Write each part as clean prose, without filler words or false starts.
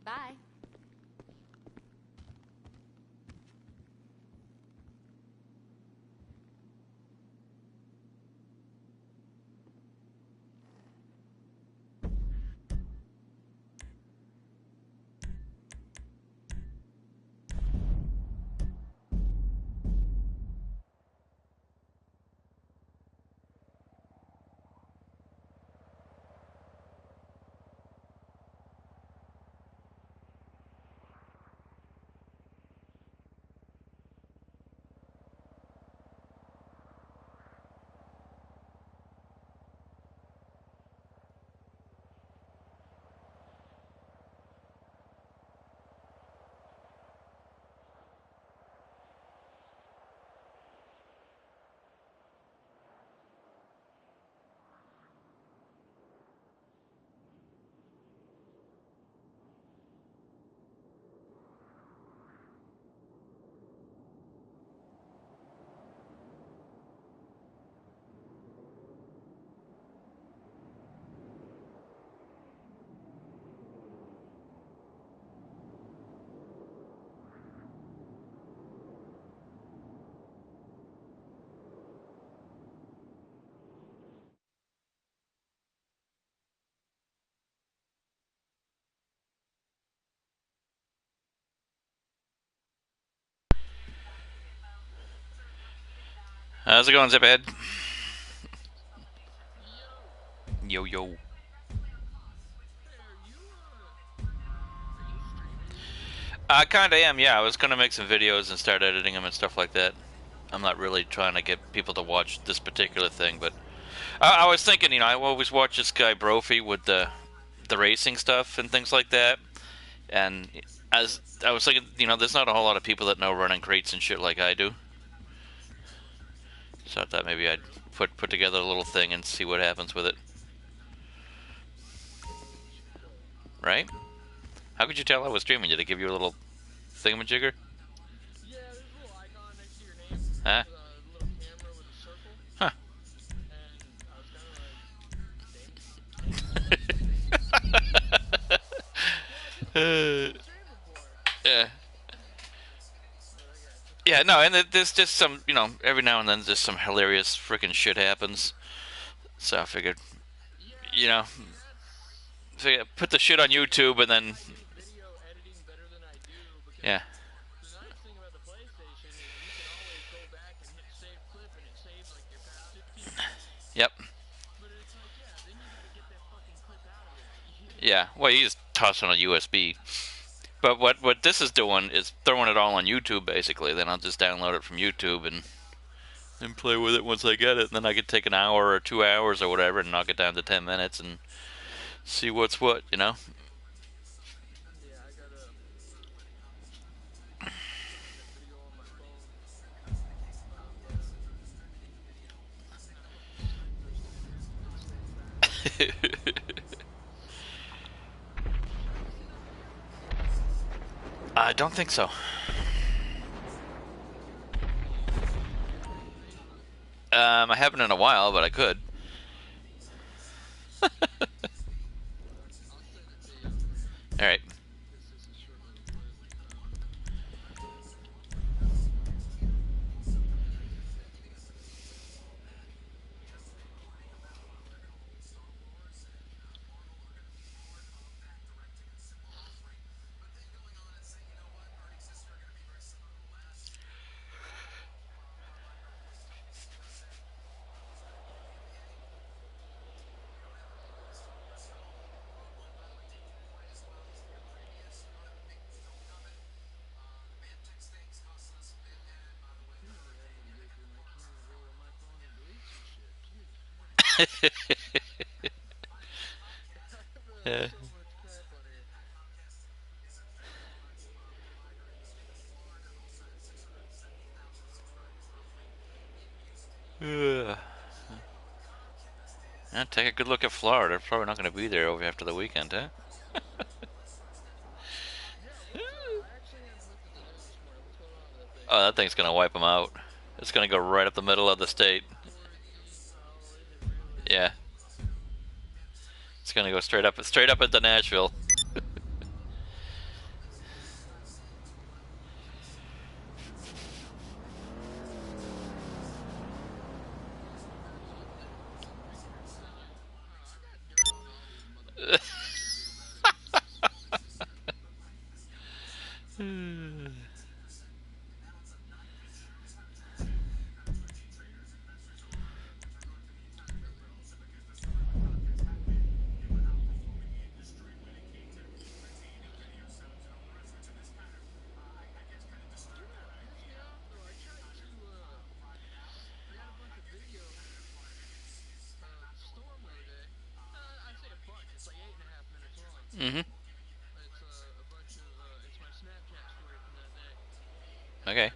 Bye. How's it going, Ziphead? Yo, yo. I kinda am, yeah. I was gonna make some videos and start editing them and stuff like that. I'm not really trying to get people to watch this particular thing, but I was thinking, I always watch this guy Brophy with the racing stuff and things like that. And as I was thinking, there's not a whole lot of people that know running crates and shit like I do. So I thought maybe I'd put together a little thing and see what happens with it. Right? How could you tell I was streaming? Did it give you a little thingamajigger? Huh? Huh. Yeah. Yeah, no, and there's just some, every now and then just some hilarious freaking shit happens. So I figured, you know, so yeah, put the shit on YouTube and then, yeah, yep, yeah. Well, you just toss it on a USB. But what this is doing is throwing it all on YouTube basically. Then I'll just download it from YouTube and play with it once I get it. And then I could take an hour or 2 hours or whatever and knock it down to 10 minutes and see what's what. I don't think so. I haven't in a while, but I could. All right. Yeah. Yeah, take a good look at Florida. Probably not going to be there over after the weekend, huh? Oh, that thing's going to wipe them out. It's going to go right up the middle of the state. Yeah, it's going to go straight up into Nashville. Mm-hmm. Okay.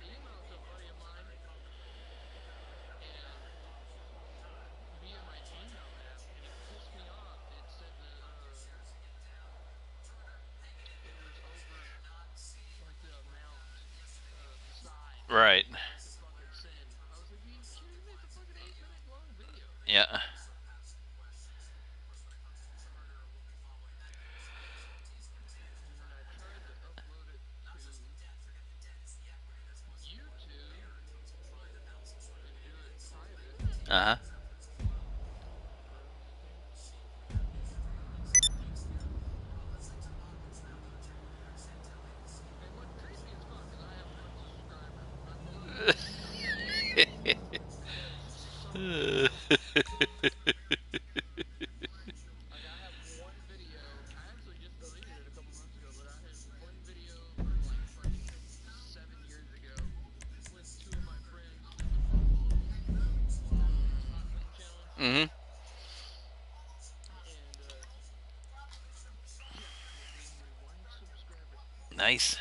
Right. Yeah. Uh-huh. Mm-hmm. Nice.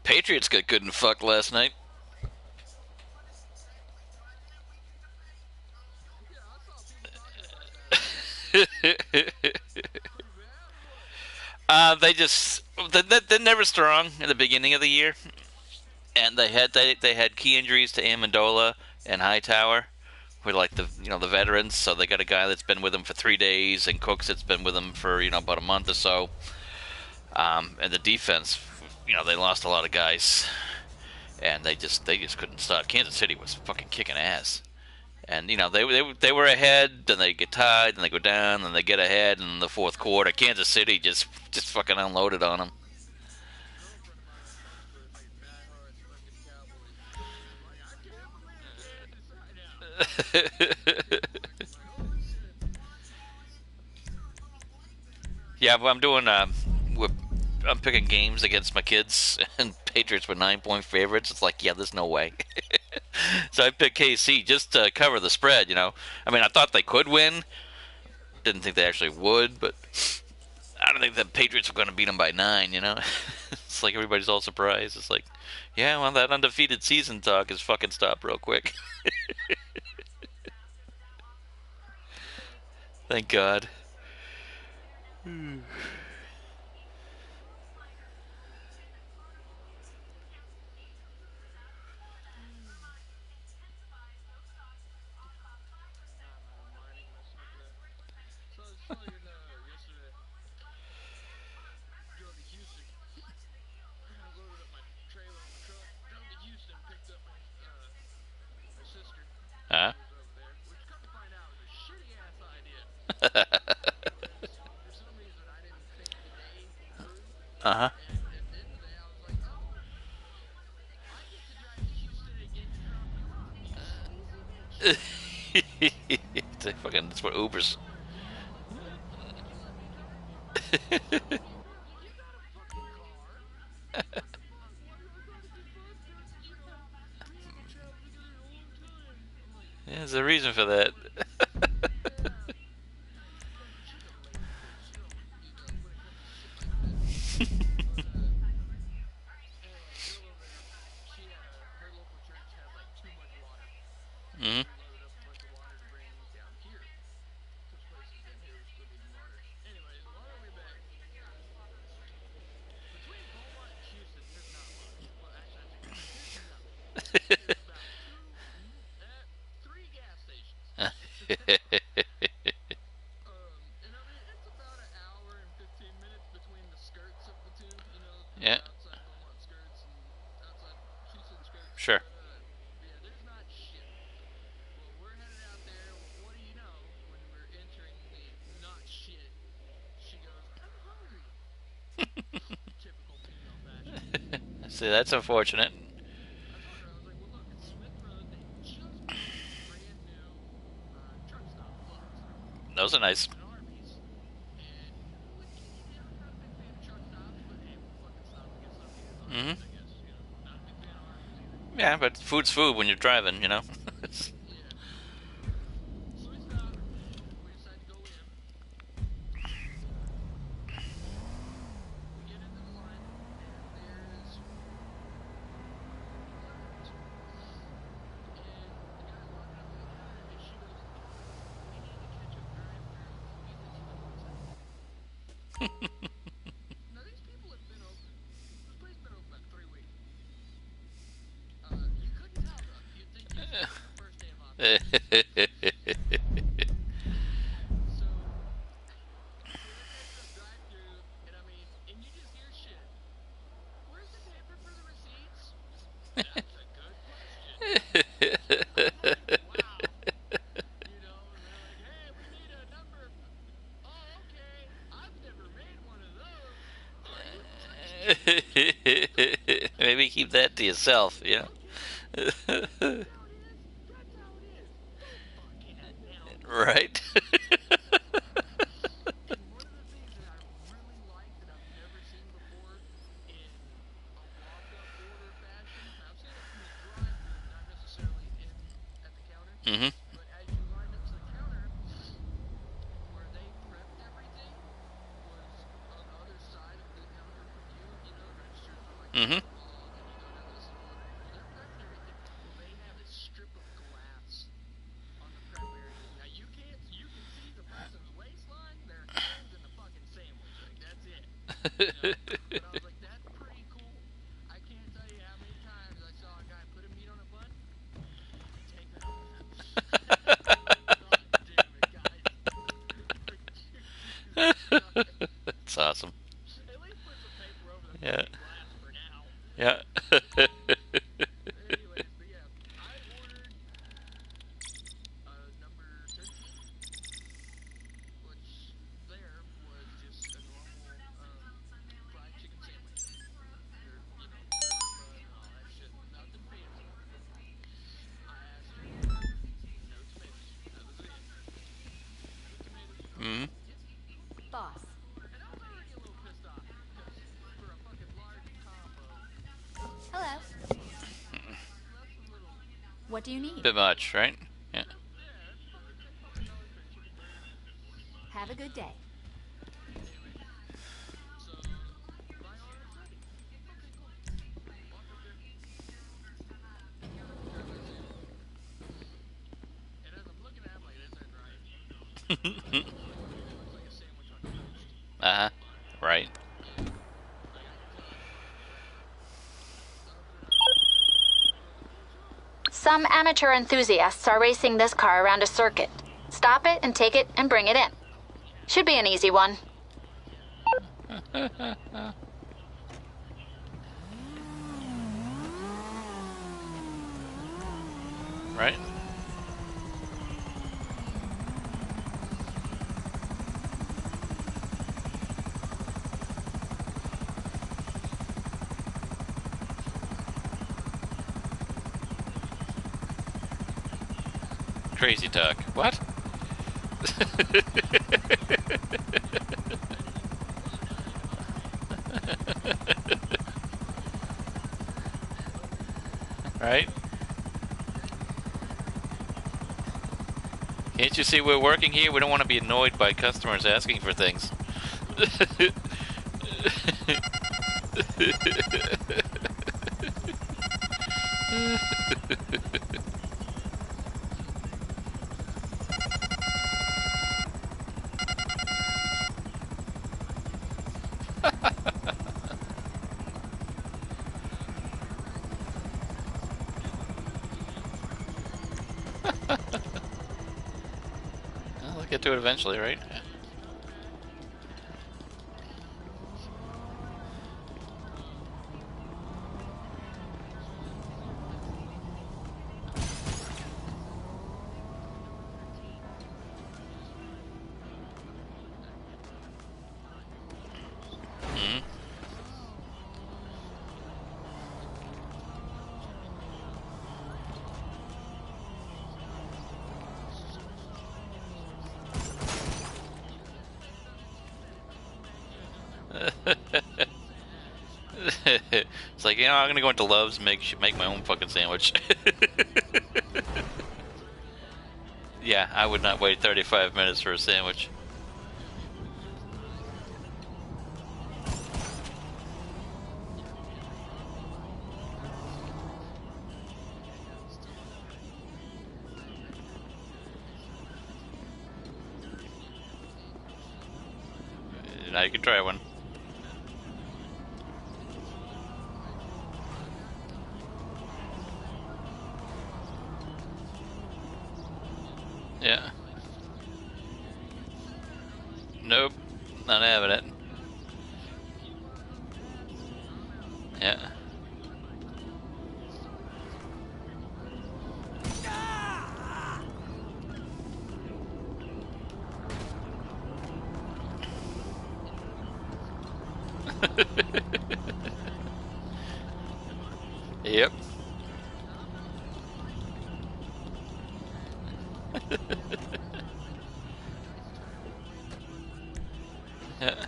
Patriots got good and fucked last night. They just they're never strong at the beginning of the year, and they had key injuries to Amendola and Hightower, who are like the veterans. So they got a guy that's been with them for 3 days, and Cooks that's been with them for about a month or so. And the defense, they lost a lot of guys, and they just couldn't stop. Kansas City was fucking kicking ass. And they were ahead, then they get tied, then they go down, then they get ahead in the fourth quarter. Kansas City just fucking unloaded on them. Yeah, but I'm picking games against my kids, and Patriots were 9-point favorites. It's like, yeah, there's no way. So I picked KC just to cover the spread. I mean, I thought they could win. Didn't think they actually would, but I don't think the Patriots were going to beat them by 9. It's like everybody's all surprised. It's like, yeah, well, that undefeated season talk is fucking stopped real quick. Thank God. Huh? Uh huh. It's like fucking. That's what Uber's. Yeah, there's a reason for that. Hmm. See, that's unfortunate. Those are nice. Hmm. Yeah, but food's food when you're driving, you know. It's- Maybe keep that to yourself, you know. Right. Hmm. Hmm. That's awesome. Yeah. Yeah. Hmm. Boss. Hello. What do you need? Bit much, right? Yeah. Have a good day. Uh-huh. Right. Some amateur enthusiasts are racing this car around a circuit. Stop it and take it and bring it in. Should be an easy one. Right. Crazy talk. What? Right? Can't you see we're working here? We don't want to be annoyed by customers asking for things. Well, we'll get to it eventually, right? Hmm. It's like, I'm gonna go into Love's and make my own fucking sandwich. Yeah, I would not wait 35 minutes for a sandwich. Now you can try one. Yeah. Nope, not having it. Yeah. Yep. Yeah.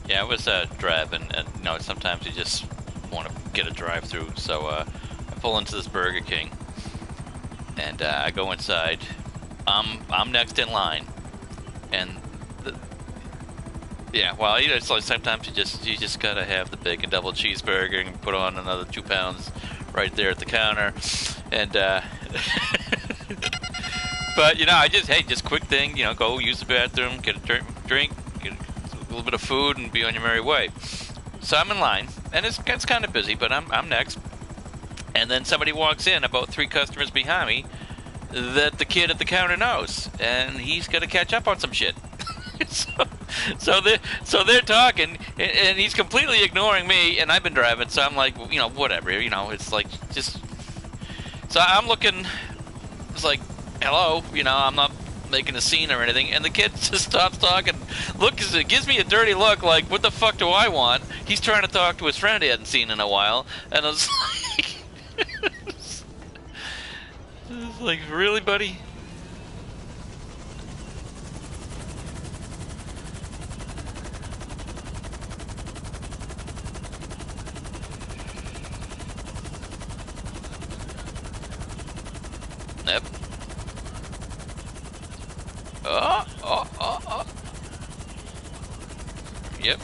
Yeah, I was driving, and sometimes you just want to get a drive-through, so I pull into this Burger King, and I go inside. I'm next in line, and yeah, well, it's like sometimes you just gotta have the bacon double cheeseburger and put on another 2 pounds right there at the counter, and but I just quick thing, go use the bathroom, get a drink, get a little bit of food, and be on your merry way. So I'm in line, and it's kind of busy, but I'm next, and then somebody walks in about 3 customers behind me that the kid at the counter knows, and he's gonna catch up on some shit. so they're talking, and he's completely ignoring me, and I've been driving, so I'm like, whatever, it's like just. So I'm looking, it's like, hello, I'm not making a scene or anything, and the kid just stops talking, gives me a dirty look, like, what the fuck do I want? He's trying to talk to his friend he hadn't seen in a while, and I was like, it's like, really, buddy? Yep. Oh. Yep.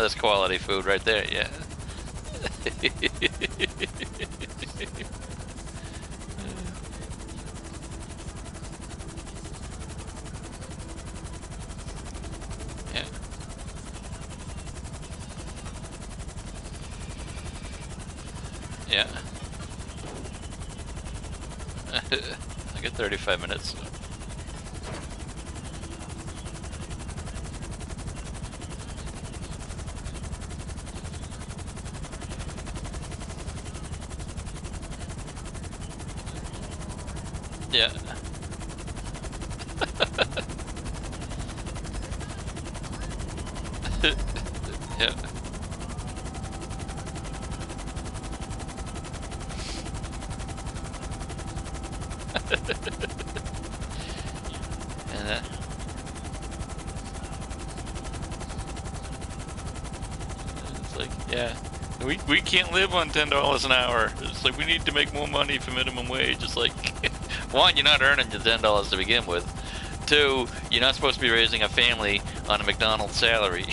That's quality food right there, yeah. Yeah. Yeah. I got 35 minutes. Yeah. Yeah. And it's like, yeah, we can't live on $10 an hour. It's like we need to make more money for minimum wage. It's like, one, you're not earning the $10 to begin with. 2, you're not supposed to be raising a family on a McDonald's salary.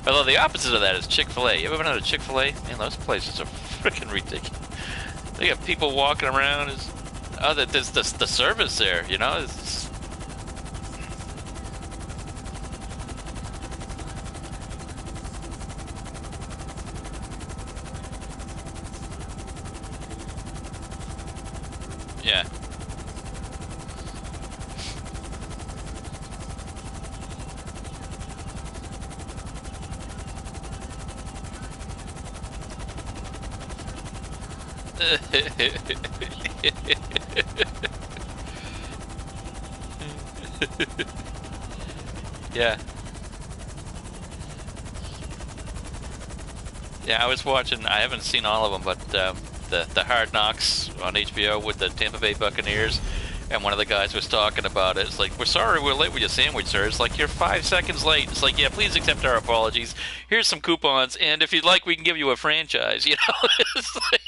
Although the opposite of that is Chick-fil-A. You ever been at a Chick-fil-A? Man, those places are freaking ridiculous. They got people walking around. There's the service there, It's, yeah. Yeah. Yeah, I was watching. I haven't seen all of them, but the Hard Knocks on HBO with the Tampa Bay Buccaneers, and one of the guys was talking about it. It's like, we're sorry we're late with your sandwich, sir. It's like, you're 5 seconds late. It's like, yeah, please accept our apologies. Here's some coupons, and if you'd like, we can give you a franchise. You know, it's like.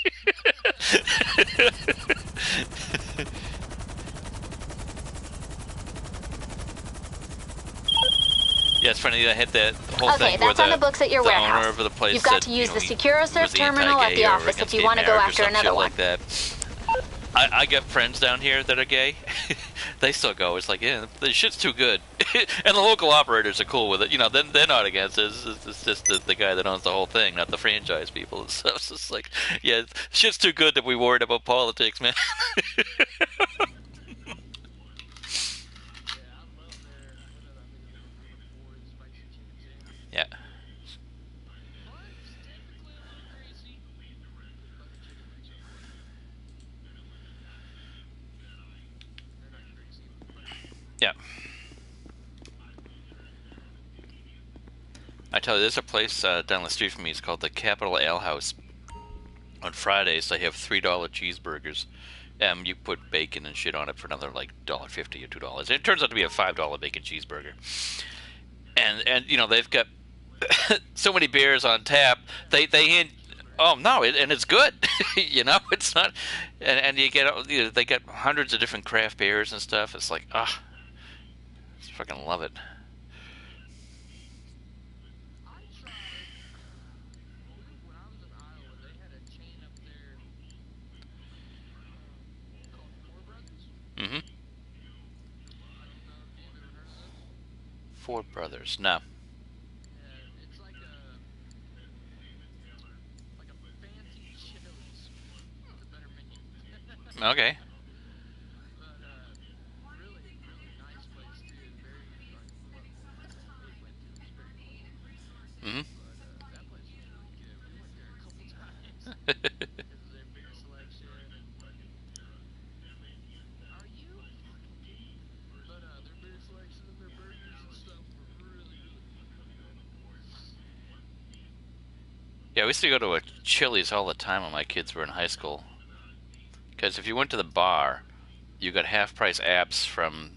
Yeah, it's funny. I had that whole Okay, thing where that's on the books at your the warehouse. owner of the place You've got said, to use you know, the he Securosurf was terminal at anti-gay the or office if against you gay want to go marriage or after some another shit one. like that. I got friends down here that are gay. They still go. It's like, yeah, the shit's too good. And the local operators are cool with it. You know, then they're not against it. It's just the guy that owns the whole thing, not the franchise people. So it's just like, yeah, shit's too good that we worried about politics, man. Yeah. Yeah. I tell you, there's a place down the street from me. It's called the Capitol Ale House. On Fridays, they have $3 cheeseburgers. You put bacon and shit on it for another like $1.50 or $2. It turns out to be a $5 bacon cheeseburger. And you know, they've got so many beers on tap. They hand. Oh no, and it's good. You know, it's not. And you get, you know, they got hundreds of different craft beers and stuff. It's like, ah, I just fucking love it. Mm-hmm. Four Brothers. No. Okay. Mm-hmm. Yeah, we used to go to a Chili's all the time when my kids were in high school. Because if you went to the bar, you got half price apps from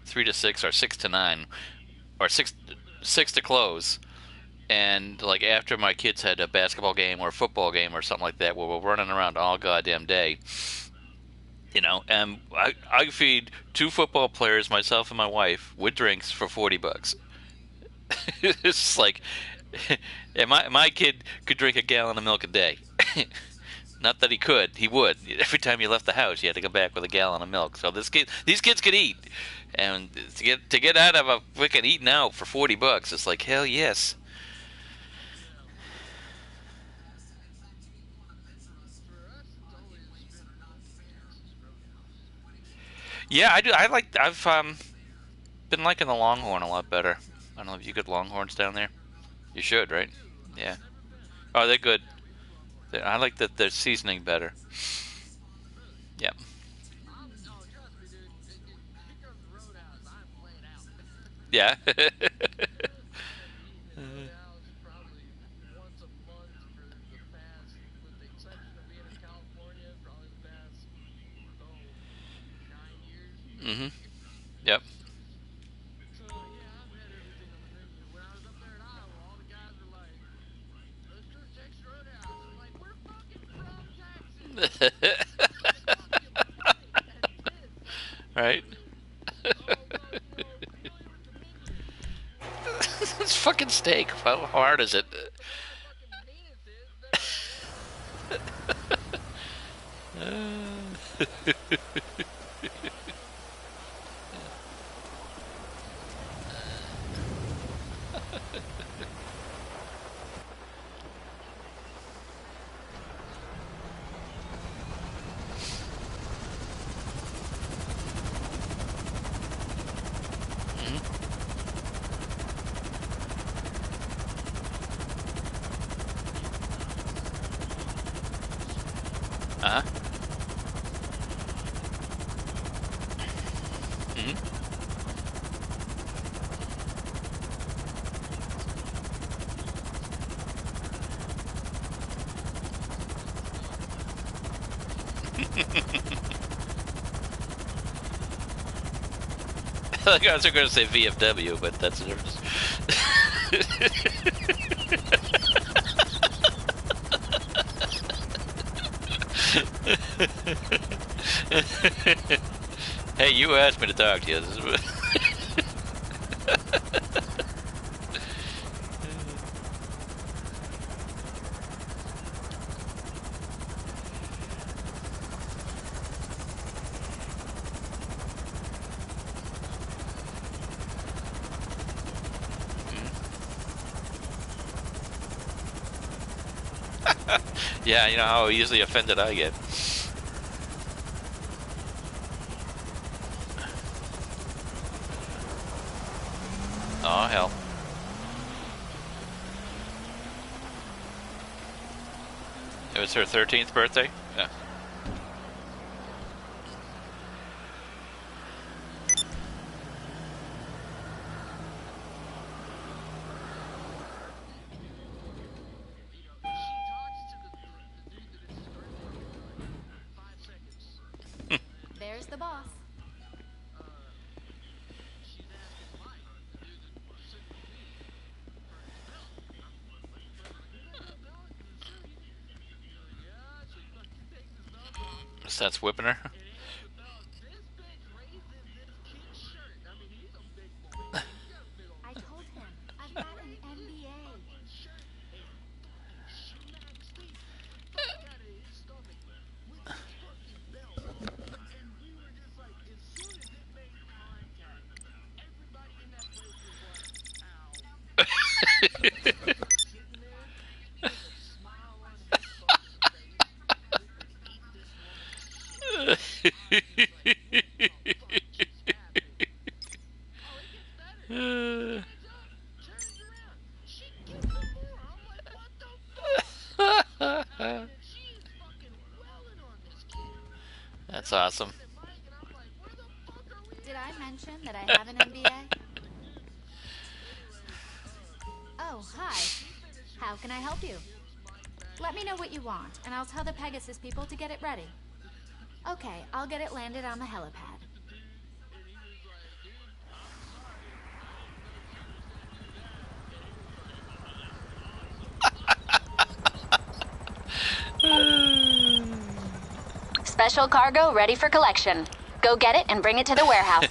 3 to 6 or 6 to 9 or six to close. And like after my kids had a basketball game or a football game or something like that, where we're running around all goddamn day, you know, and I feed 2 football players, myself and my wife, with drinks for $40. It's just like, and my kid could drink a gallon of milk a day. Not that he could, he would. Every time you left the house, you had to come back with a gallon of milk. So these kids could eat, and to get out of a freaking eating out for $40, it's like, hell yes. Yeah, I do. I've been liking the Longhorn a lot better. I don't know if you get Longhorns down there. You should, right? Yeah. Oh, they're good. I like that they're seasoning better. Yeah. Yeah. Mhm. Yep. Right. It's fucking steak. How hard is it? Mhm. Uh-huh. Mhm. I was going to say VFW, but that's a difference. Hey, you asked me to talk to you. Yeah, you know how easily offended I get. Oh, hell. It was her 13th birthday? Yeah. There's the boss. That's whipping her. I told him, I've got an MBA. That's awesome. Did I mention that I have an MBA? Oh, hi. How can I help you? Let me know what you want, and I'll tell the Pegasus people to get it ready. Okay, I'll get it landed on the helipad. Special cargo ready for collection. Go get it and bring it to the warehouse.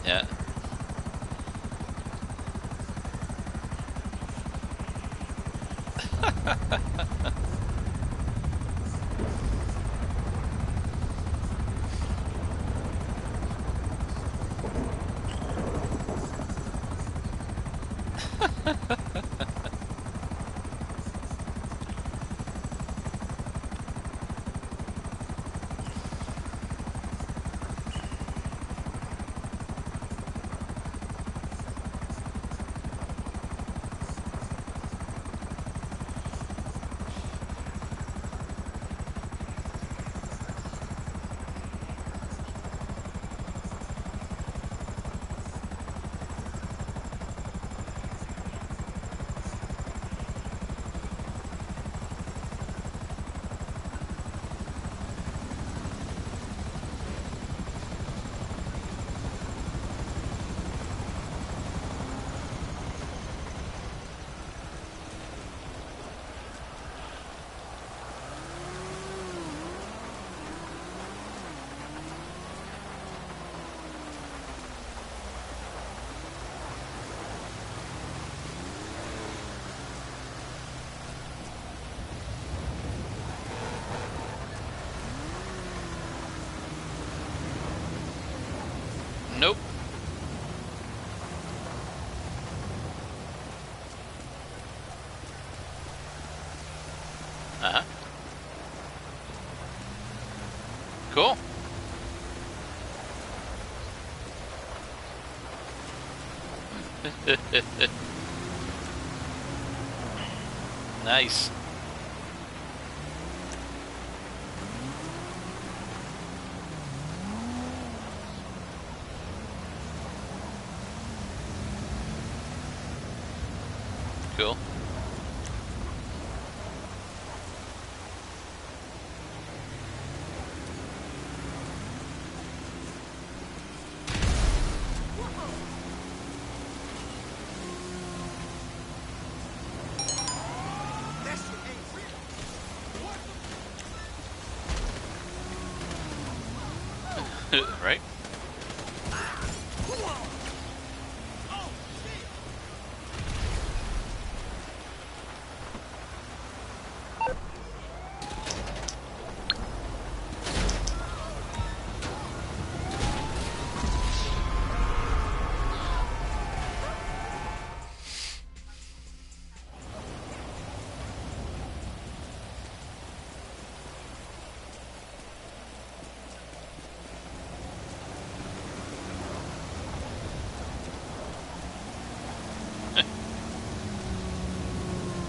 Yeah. Nope. Uh-huh. Cool. Nice. cool. Right?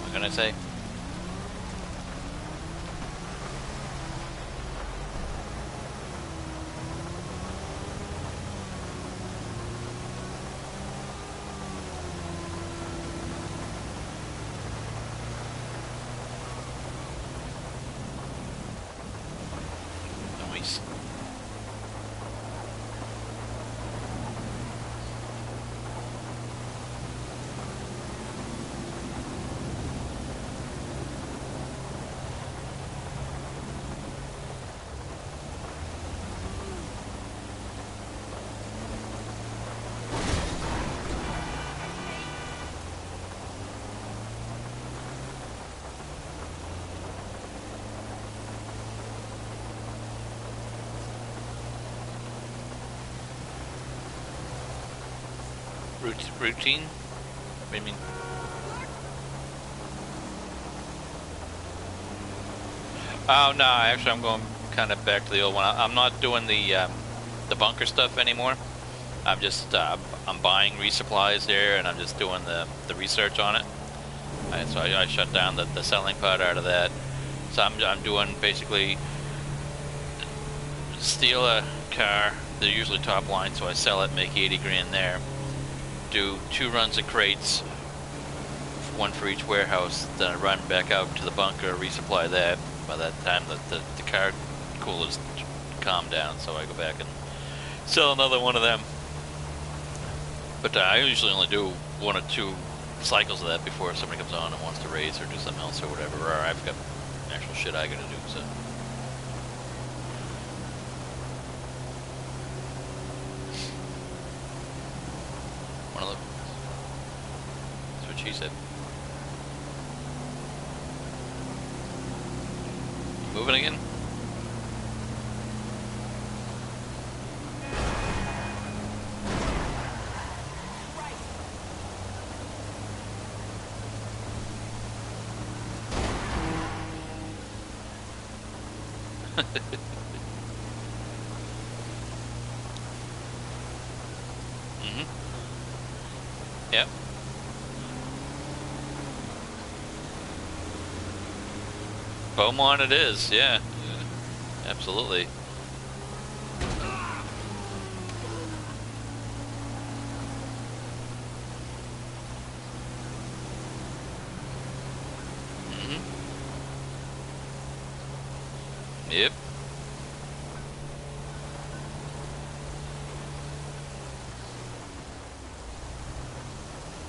What can I say? Nice. Routine? What do you mean? Oh no, actually I'm going kind of back to the old one. I'm not doing the bunker stuff anymore. I'm just I'm buying resupplies there, and I'm just doing the research on it. So I shut down the selling part out of that. So I'm doing basically steal a car. They're usually top line, so I sell it, make 80 grand there. Do 2 runs of crates, 1 for each warehouse. Then I run back out to the bunker, resupply that. By that time, the car coolers calm down, so I go back and sell another one of them. But I usually only do 1 or 2 cycles of that before somebody comes on and wants to raise or do something else or whatever, or I've got actual shit I gotta do, so. One of them. That's what she said. Moving again? Mm-hmm. Yep. Beaumont it is, yeah. Absolutely. Mm-hmm. Yep.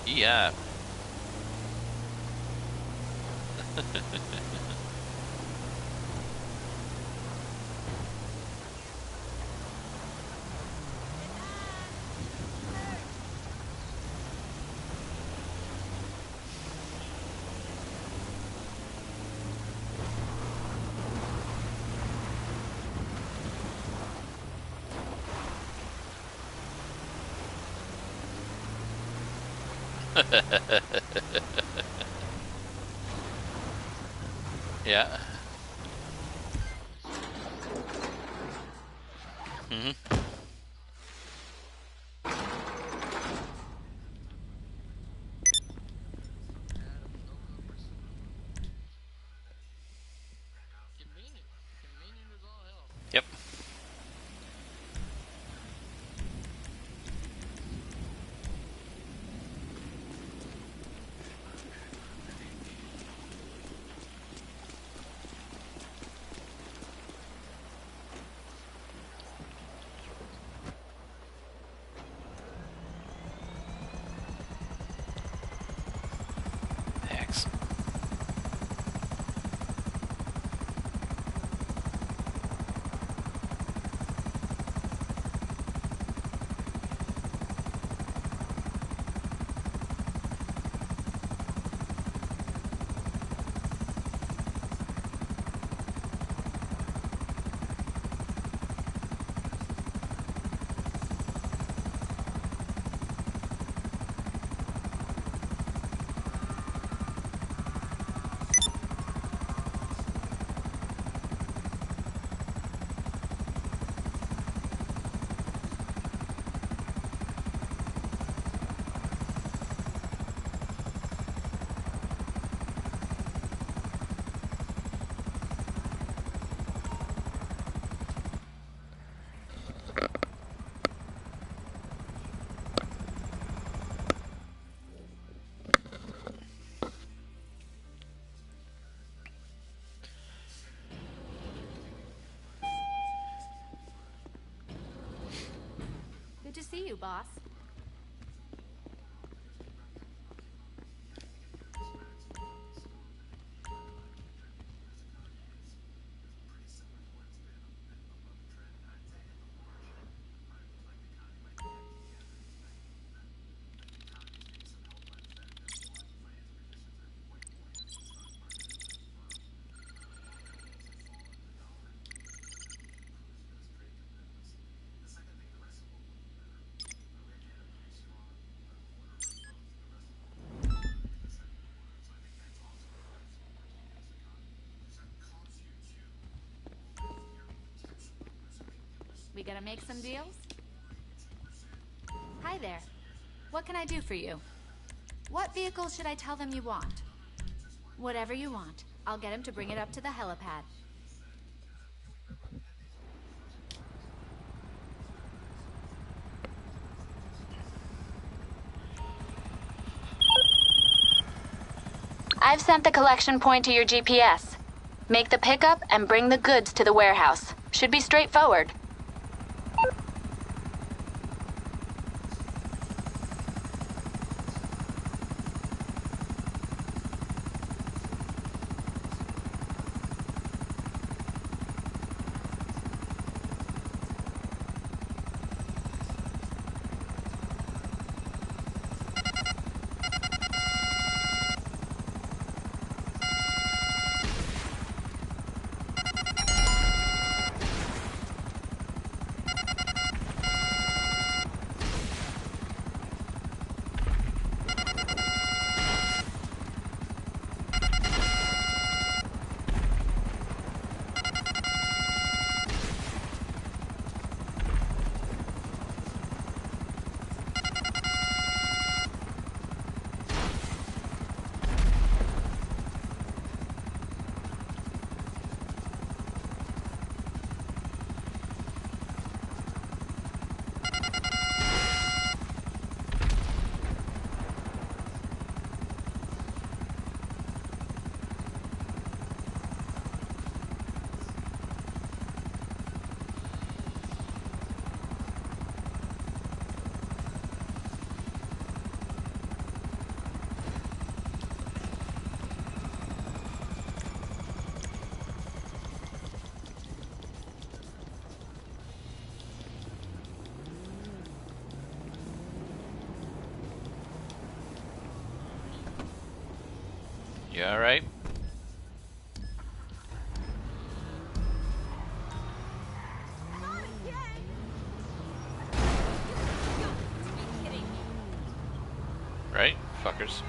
Yeah. Yeah. Mm-hmm. Yep. you, boss. We gonna make some deals? Hi there. What can I do for you? What vehicle should I tell them you want? Whatever you want. I'll get him to bring it up to the helipad. I've sent the collection point to your GPS. Make the pickup and bring the goods to the warehouse. Should be straightforward. You alright? Right? Fuckers.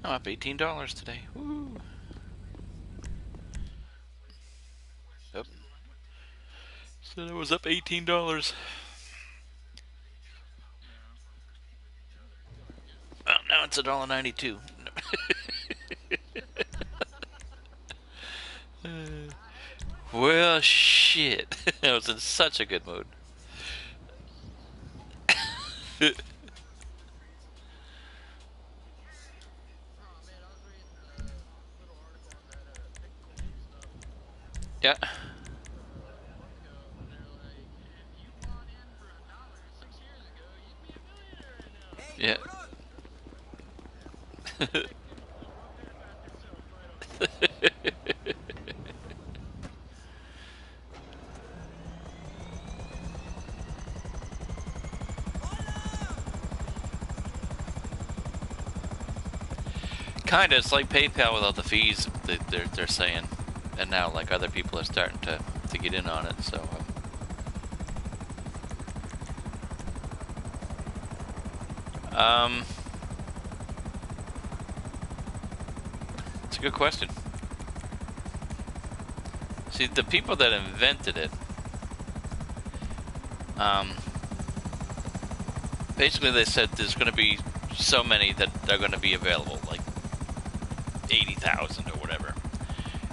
I'm up $18 today. Woo. Yep. Said I was up $18. Well, now it's $1.92. Well, shit. I was in such a good mood. Yeah. Yeah. Kinda, it's like PayPal without the fees. They're saying, and now like other people are starting to get in on it. So. It's a good question. See, the people that invented it, basically they said there's going to be so many that are going to be available, like 80,000 or whatever.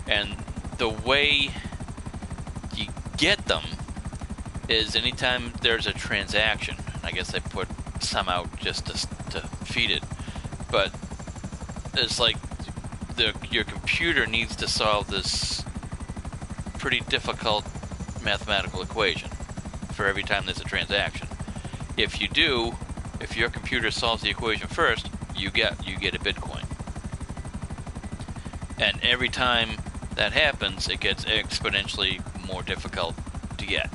And the way you get them is anytime there's a transaction. I guess they put some out just to feed it, but it's like your computer needs to solve this pretty difficult mathematical equation for every time there's a transaction. If you do, if your computer solves the equation first, you get a Bitcoin. And every time that happens, it gets exponentially more difficult to get.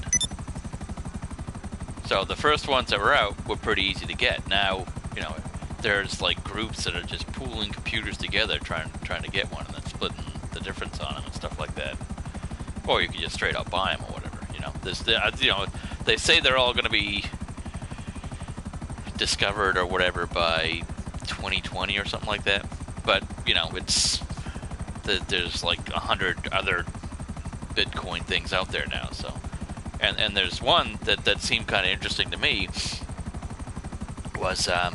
So the first ones that were out were pretty easy to get. Now, you know, there's like groups that are just pooling computers together trying to get one and then splitting the difference on them and stuff like that. Or you can just straight up buy them or whatever. You know, they say they're all going to be discovered or whatever by 2020 or something like that. But you know, there's like 100 other Bitcoin things out there now. So, and there's one that seemed kind of interesting to me. Was I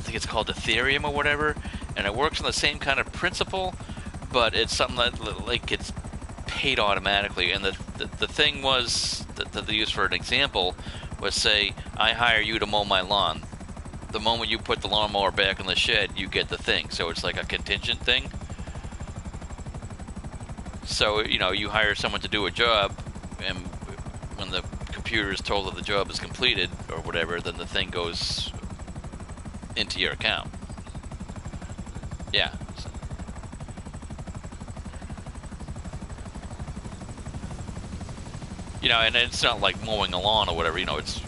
think it's called Ethereum or whatever, and it works on the same kind of principle, but it's something that like it's paid automatically. And the thing was that they used for an example was, say I hire you to mow my lawn. The moment you put the lawnmower back in the shed, you get the thing. So it's like a contingent thing. So, you know, you hire someone to do a job, and when the computer is told that the job is completed or whatever, then the thing goes into your account. Yeah. You know, and it's not like mowing a lawn or whatever, you know, it's,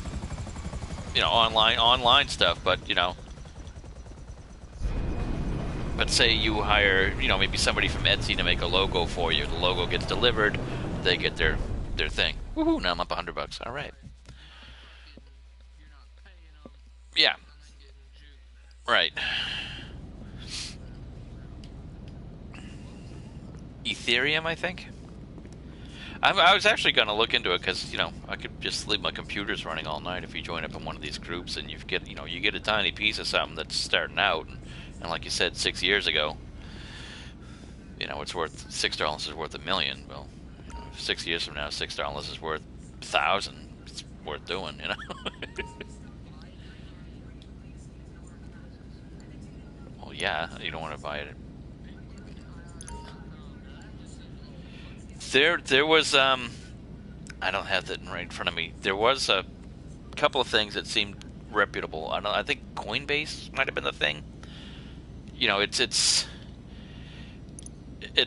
you know, online stuff, but, you know, but say you hire, you know, maybe somebody from Etsy to make a logo for you. The logo gets delivered, they get their thing. Woohoo, now I'm up $100. All right. Yeah. Right. Ethereum, I think. I was actually going to look into it because, you know, I could just leave my computers running all night if you join up in one of these groups, and you get a tiny piece of something that's starting out, and like you said, 6 years ago, you know, it's worth $6 is worth $1 million. Well, 6 years from now, $6 is worth 1,000. It's worth doing, you know. Well, yeah, you don't want to buy it. There was I don't have that right in front of me. There was a couple of things that seemed reputable. I think Coinbase might have been the thing. You know, it's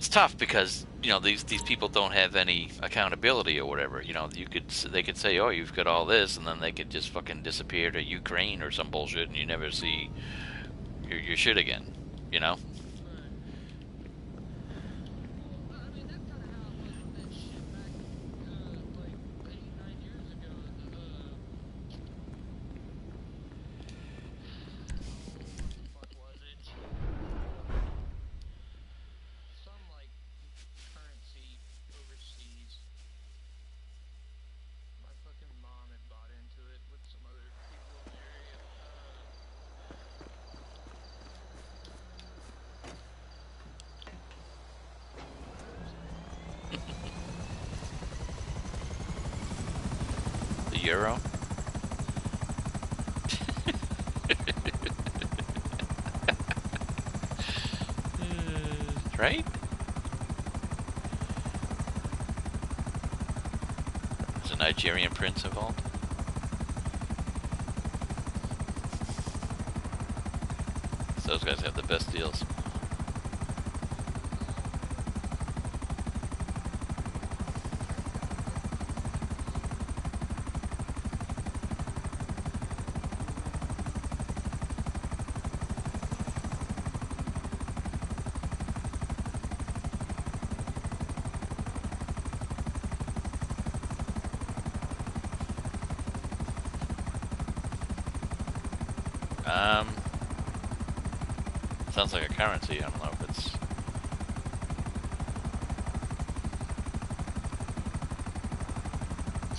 tough because, you know, these people don't have any accountability or whatever. You know, they could say, oh, you've got all this, and then they could just fucking disappear to Ukraine or some bullshit, and you never see your shit again. You know. Euro. Right? There's a Nigerian prince involved. So those guys have the best deals. Um, sounds like a currency. I don't know if it's.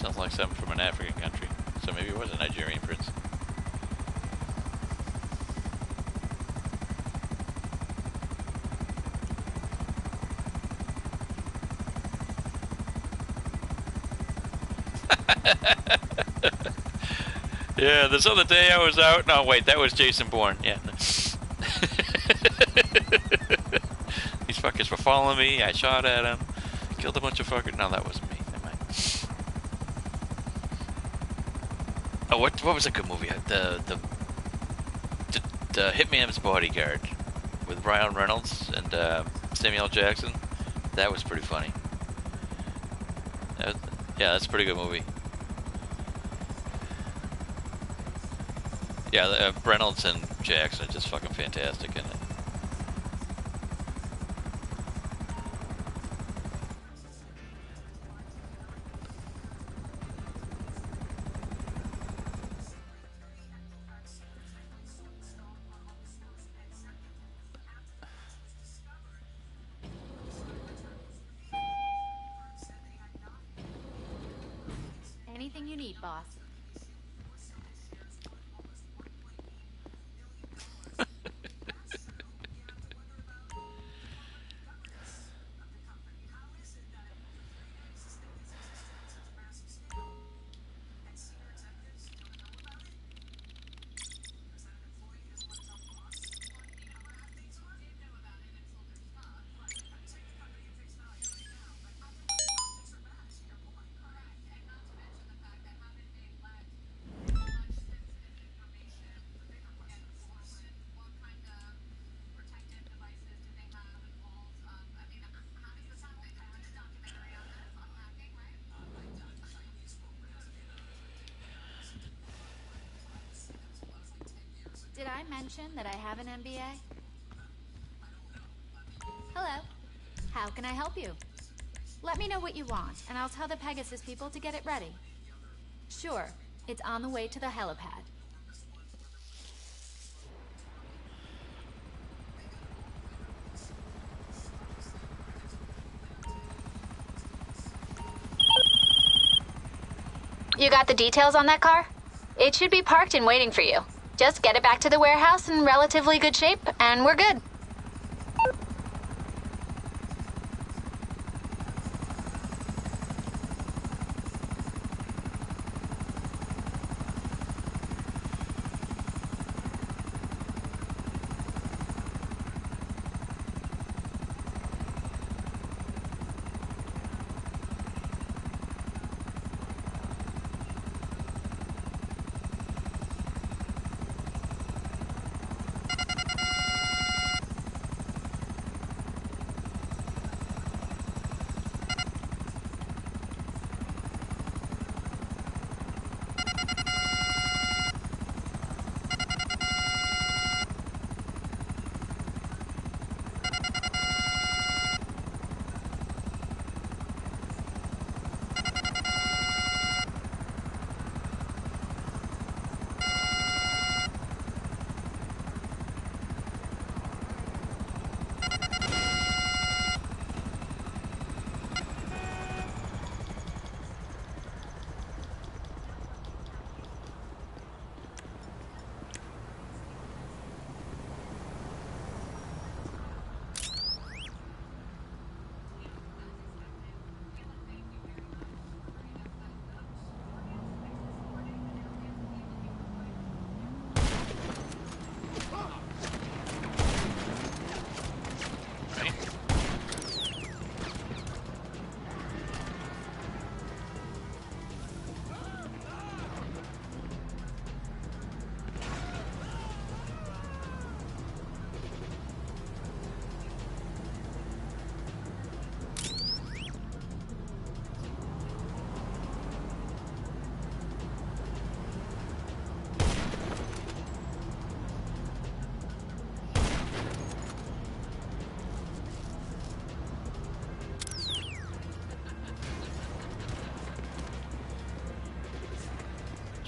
Sounds like something from an African country. So maybe it was a Nigerian prince. Yeah, this other day I was out. No, wait, that was Jason Bourne. Yeah. These fuckers were following me. I shot at them. Killed a bunch of fuckers. No, that wasn't me. Never mind. Oh, what was a good movie? The Hitman's Bodyguard with Ryan Reynolds and Samuel L. Jackson. That was pretty funny. Yeah, that's a pretty good movie. Yeah, Reynolds and Jackson are just fucking fantastic in it. Anything you need, boss. Did I mention that I have an MBA? Hello. How can I help you? Let me know what you want, and I'll tell the Pegasus people to get it ready. Sure. It's on the way to the helipad. You got the details on that car? It should be parked and waiting for you. Just get it back to the warehouse in relatively good shape, and we're good.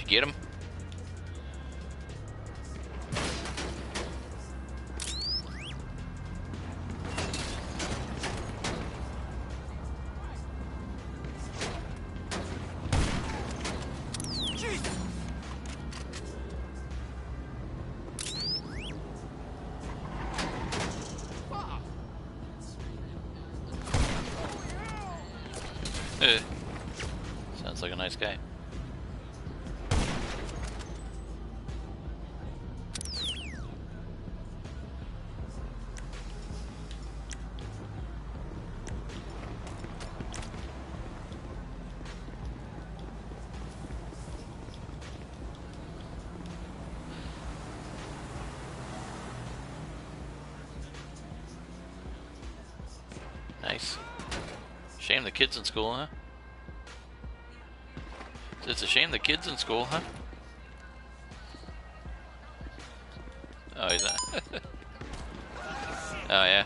Get him. Sounds like a nice guy. Nice. Shame the kids in school, huh? It's a shame the kids in school, huh? Oh, he's not. Oh, yeah.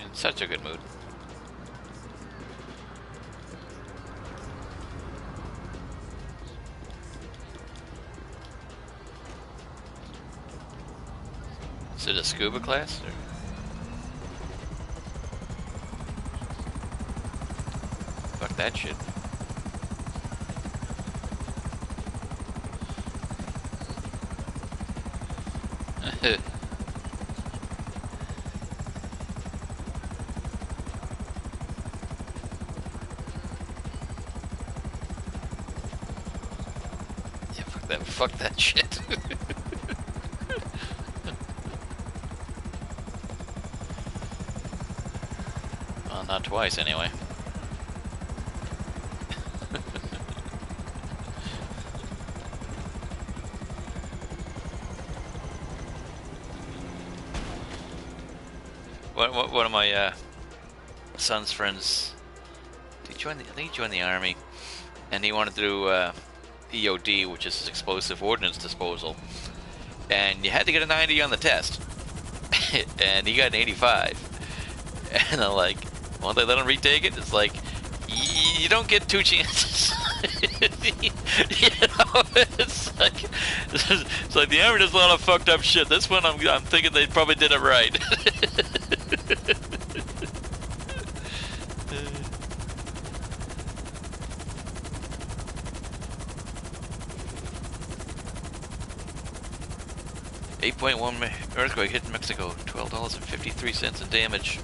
In such a good mood. Is it a scuba class? Or? Fuck that shit. Yeah, fuck that shit. Well, not twice anyway. One of my son's friends, I think he joined the army, and he wanted to do EOD, which is explosive ordnance disposal, and you had to get a 90 on the test, and he got an 85, and I'm like, won't they let him retake it? It's like, you don't get two chances. You know, it's like the army does a lot of fucked up shit. This one, I'm thinking they probably did it right. .1 earthquake hit Mexico. $12.53 in damage.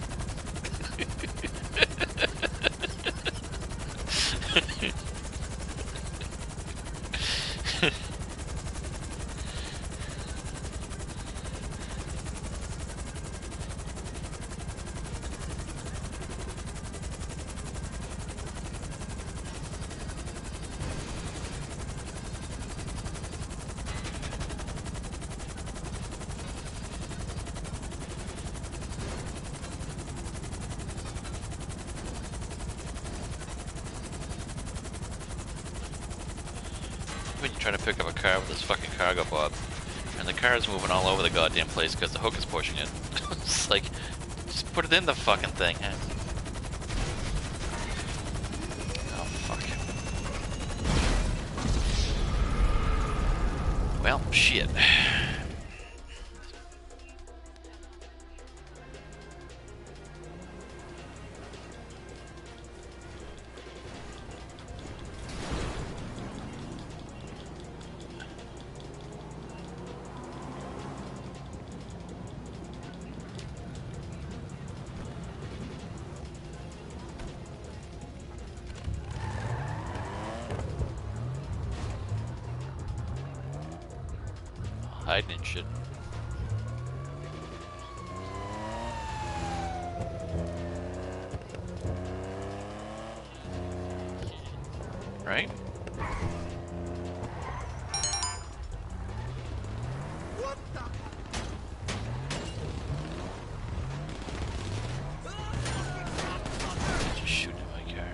'When you're trying to pick up a car with this fucking cargo bob, and the car is moving all over the goddamn place because the hook is pushing it. It's like, just put it in the fucking thing. Oh, fuck. Well, shit. Hiding and shit. right? Just shooting my car.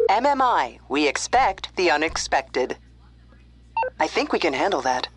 MMI, we expect the unexpected. I think we can handle that.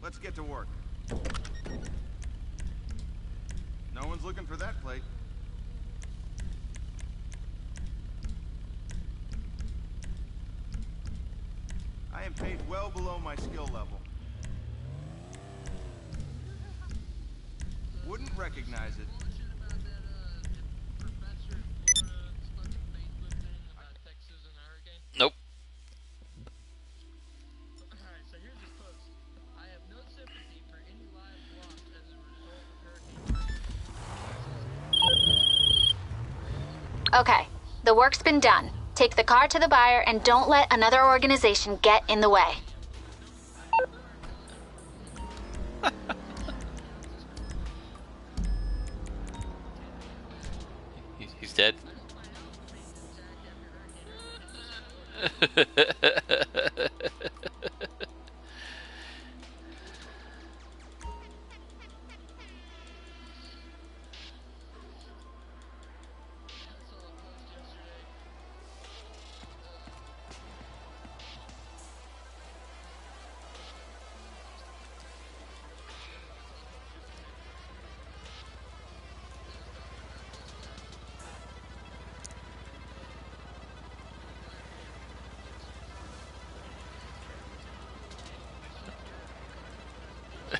Let's get to work. No one's looking for that plate. I am paid well below my skill level. Wouldn't recognize it. Nope. Okay, the work's been done. Take the car to the buyer and don't let another organization get in the way. He's dead.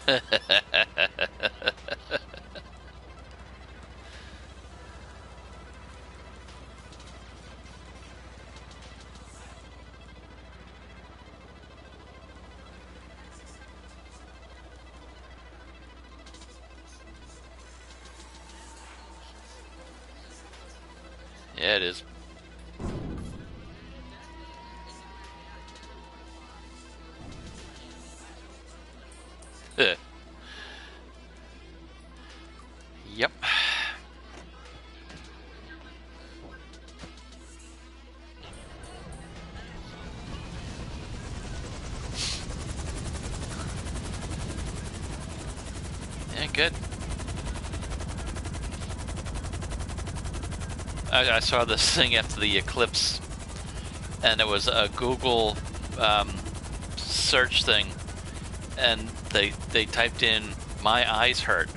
Yeah, it is. Yep. Yeah, good. I saw this thing after the eclipse, and it was a Google search thing, and they typed in "my eyes hurt,"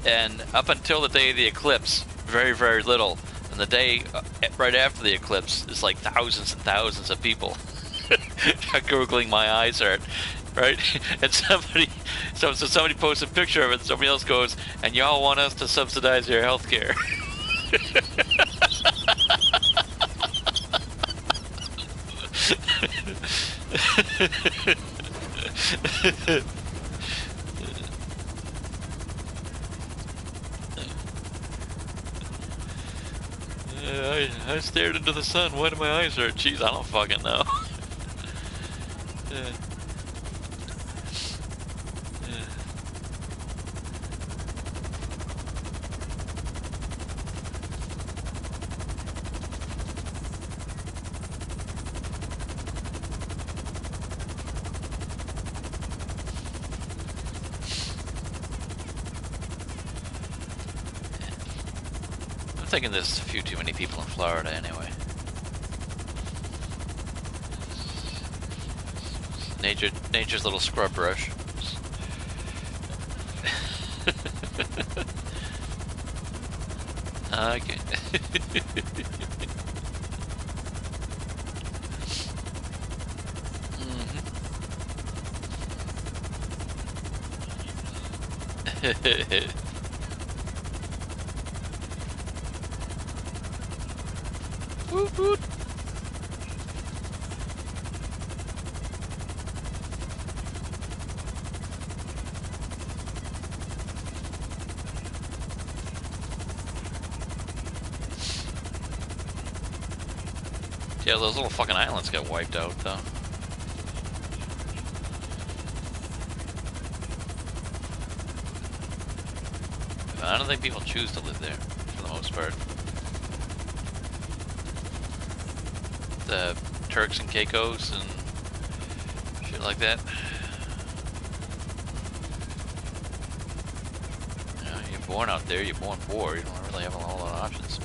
and up until the day of the eclipse, very, very little. And the day right after the eclipse, it's like thousands and thousands of people googling "my eyes hurt," right? And somebody posts a picture of it, and somebody else goes, "And y'all want us to subsidize your health care." I stared into the sun. Why do my eyes hurt? Jeez, I don't fucking know. I'm thinking there's a few too many people in Florida anyway. Nature's little scrub brush. Okay. Woot woot. Yeah, those little fucking islands got wiped out, though. I don't think people choose to live there, for the most part. The Turks and Caicos and shit like that. You know, you're born out there, you're born poor, you don't really have a whole lot of options.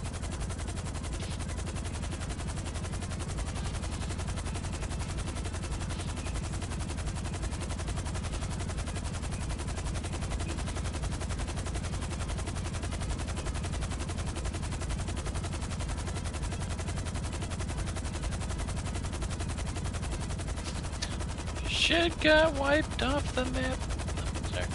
Shit got wiped off the map. Oh, sorry.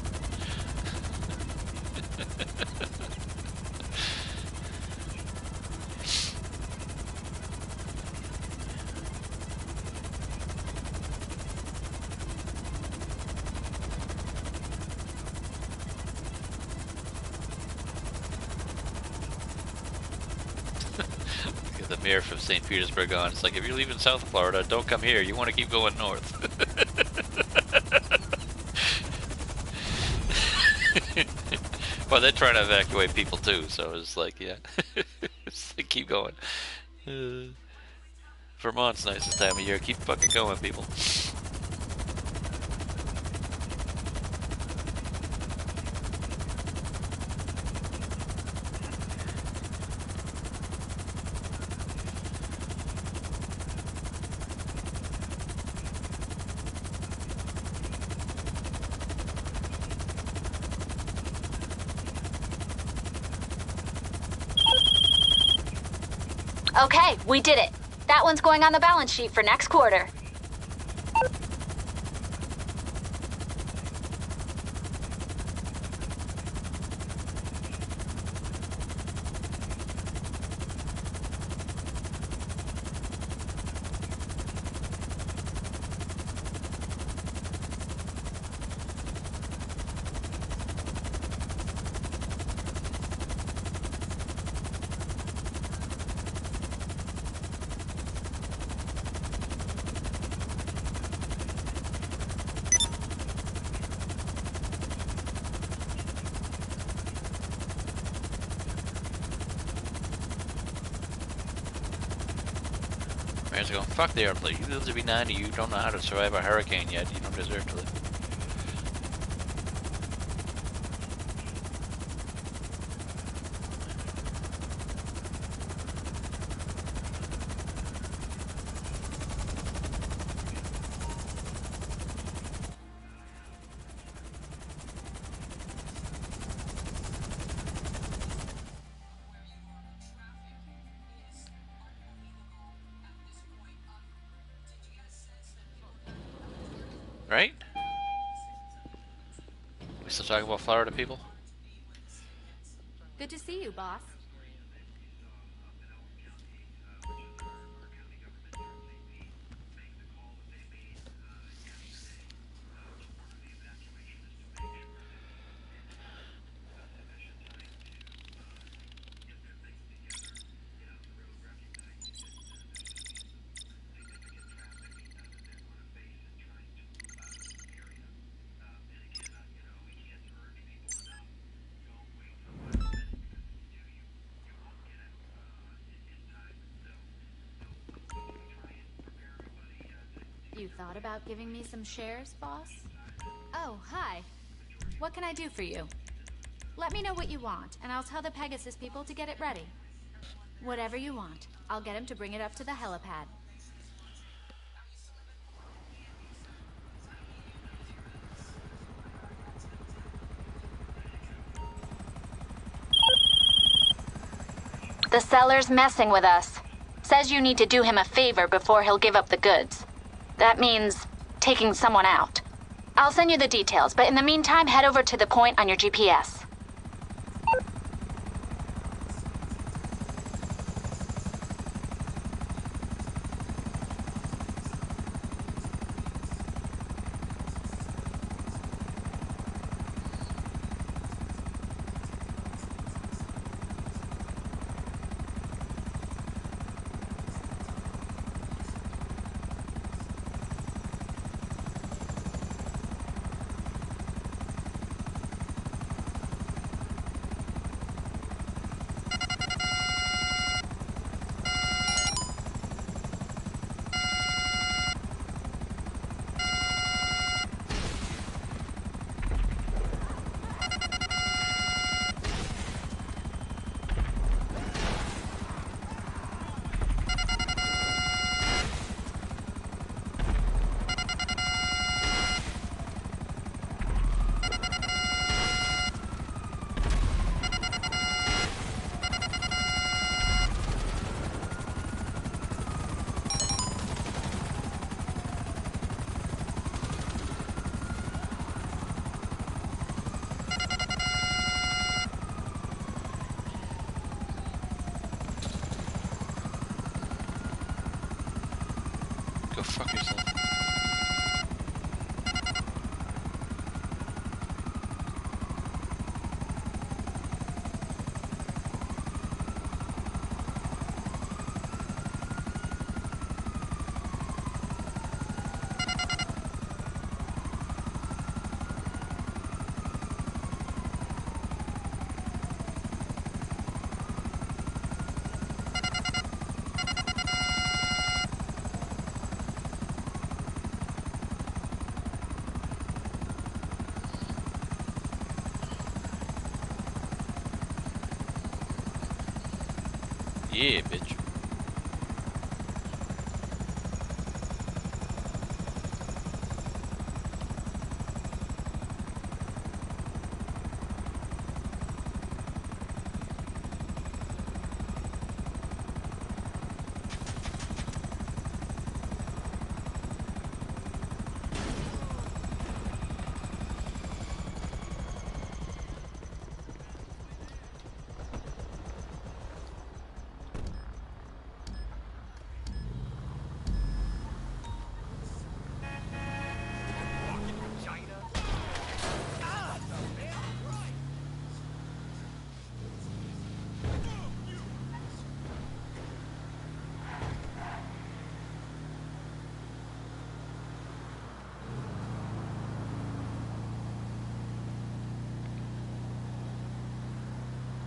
Get the mayor from St. Petersburg on. It's like, if you're leaving South Florida, don't come here. You want to keep going north. Well, they're trying to evacuate people too, so it's like, yeah. It's like, keep going. Vermont's nice this time of year. Keep fucking going, people. Okay, we did it. That one's going on the balance sheet for next quarter. guys go, fuck the airplane. You live to be 90. You don't know how to survive a hurricane yet. You don't deserve to live. Right? We still talking about Florida people? Good to see you, boss. You thought about giving me some shares, boss? Oh, hi. What can I do for you? Let me know what you want, and I'll tell the Pegasus people to get it ready. Whatever you want. I'll get him to bring it up to the helipad. The seller's messing with us. Says you need to do him a favor before he'll give up the goods. That means taking someone out. I'll send you the details, but in the meantime, head over to the point on your GPS. Go fuck yourself. Yeah, bitch.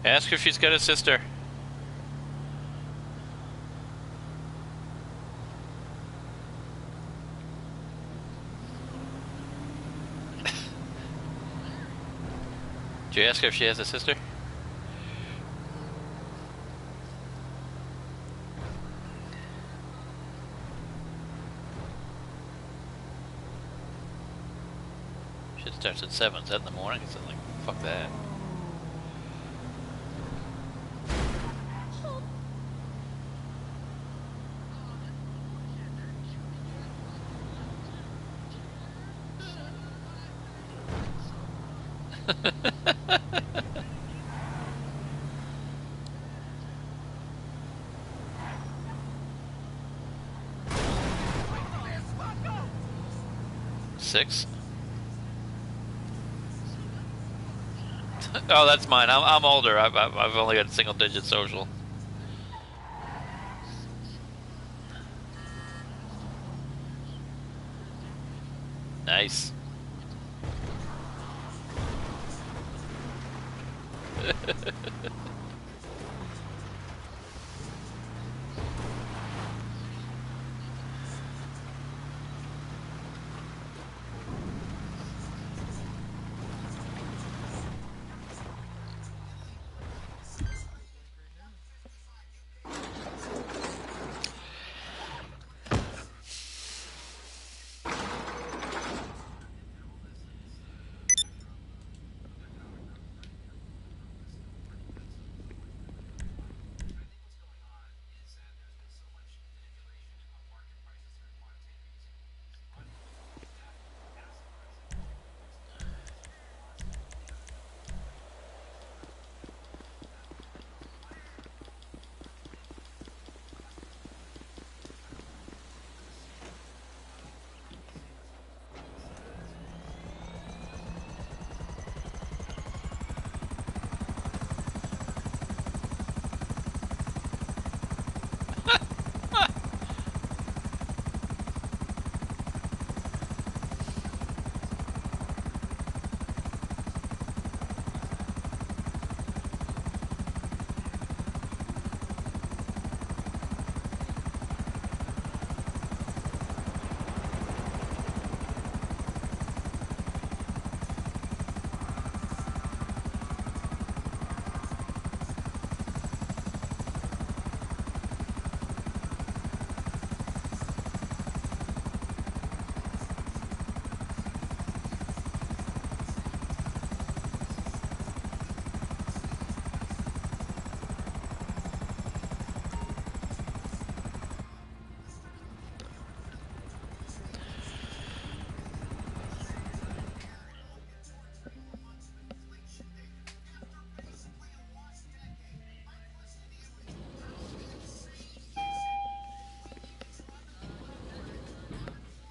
Ask her if she's got a sister. Did you ask her if she has a sister? Shit starts at 7. Is that in the morning? It's like, fuck that. Six? Oh, that's mine. I'm older. I've only got single-digit social. Nice.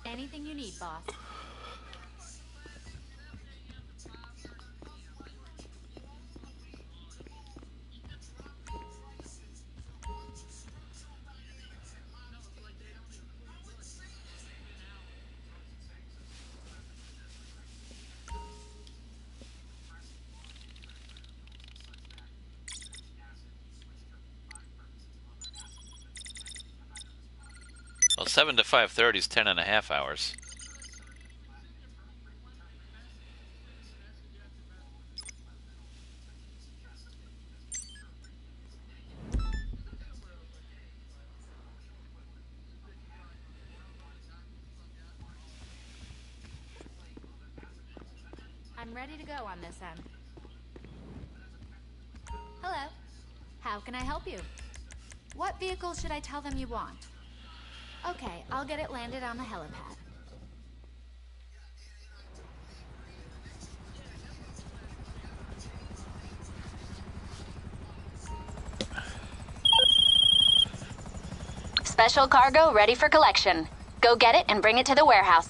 Anything you need, boss. Well, 7 to 5:30 is 10.5 hours. I'm ready to go on this end. Hello. How can I help you? What vehicle should I tell them you want? Okay, I'll get it landed on the helipad. Special cargo ready for collection. Go get it and bring it to the warehouse.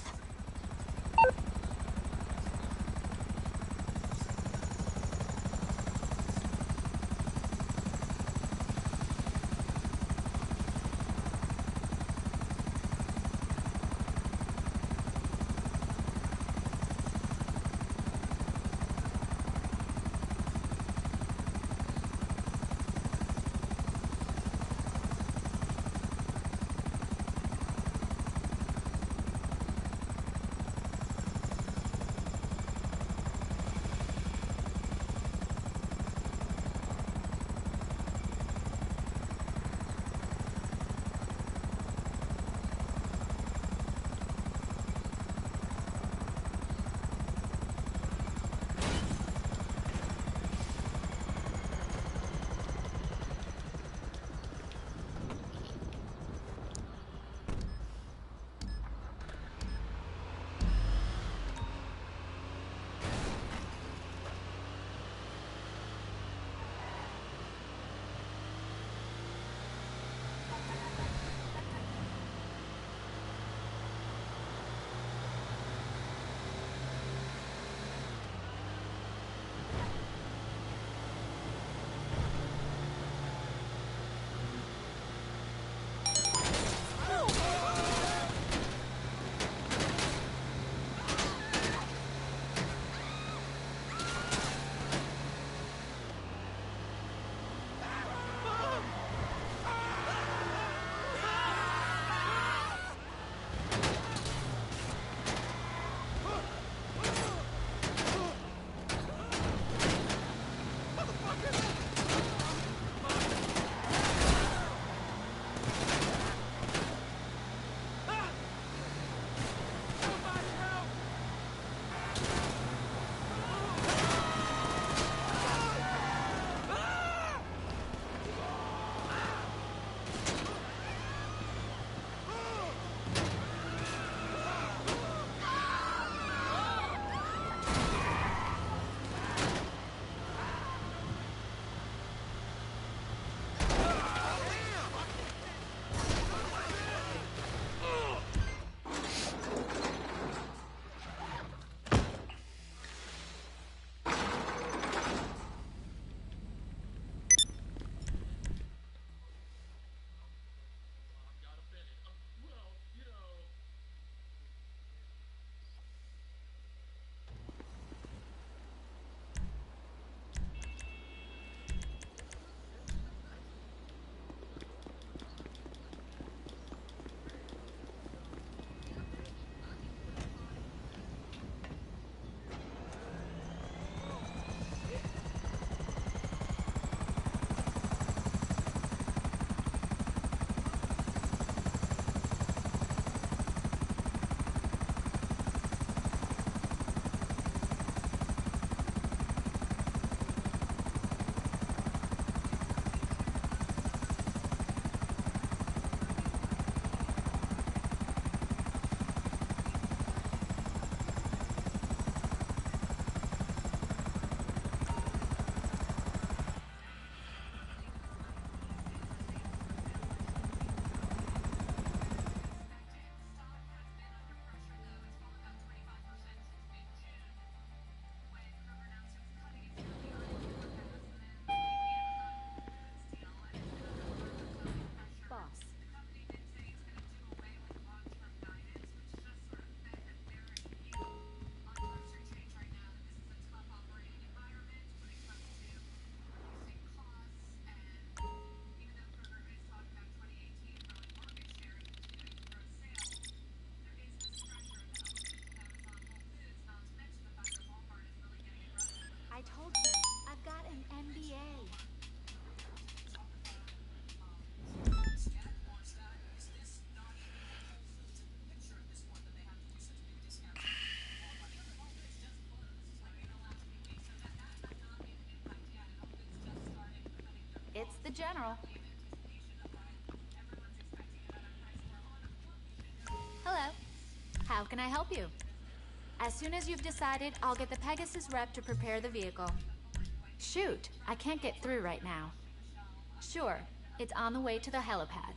It's the General. Hello. How can I help you? As soon as you've decided, I'll get the Pegasus rep to prepare the vehicle. Shoot, I can't get through right now. Sure, it's on the way to the helipad.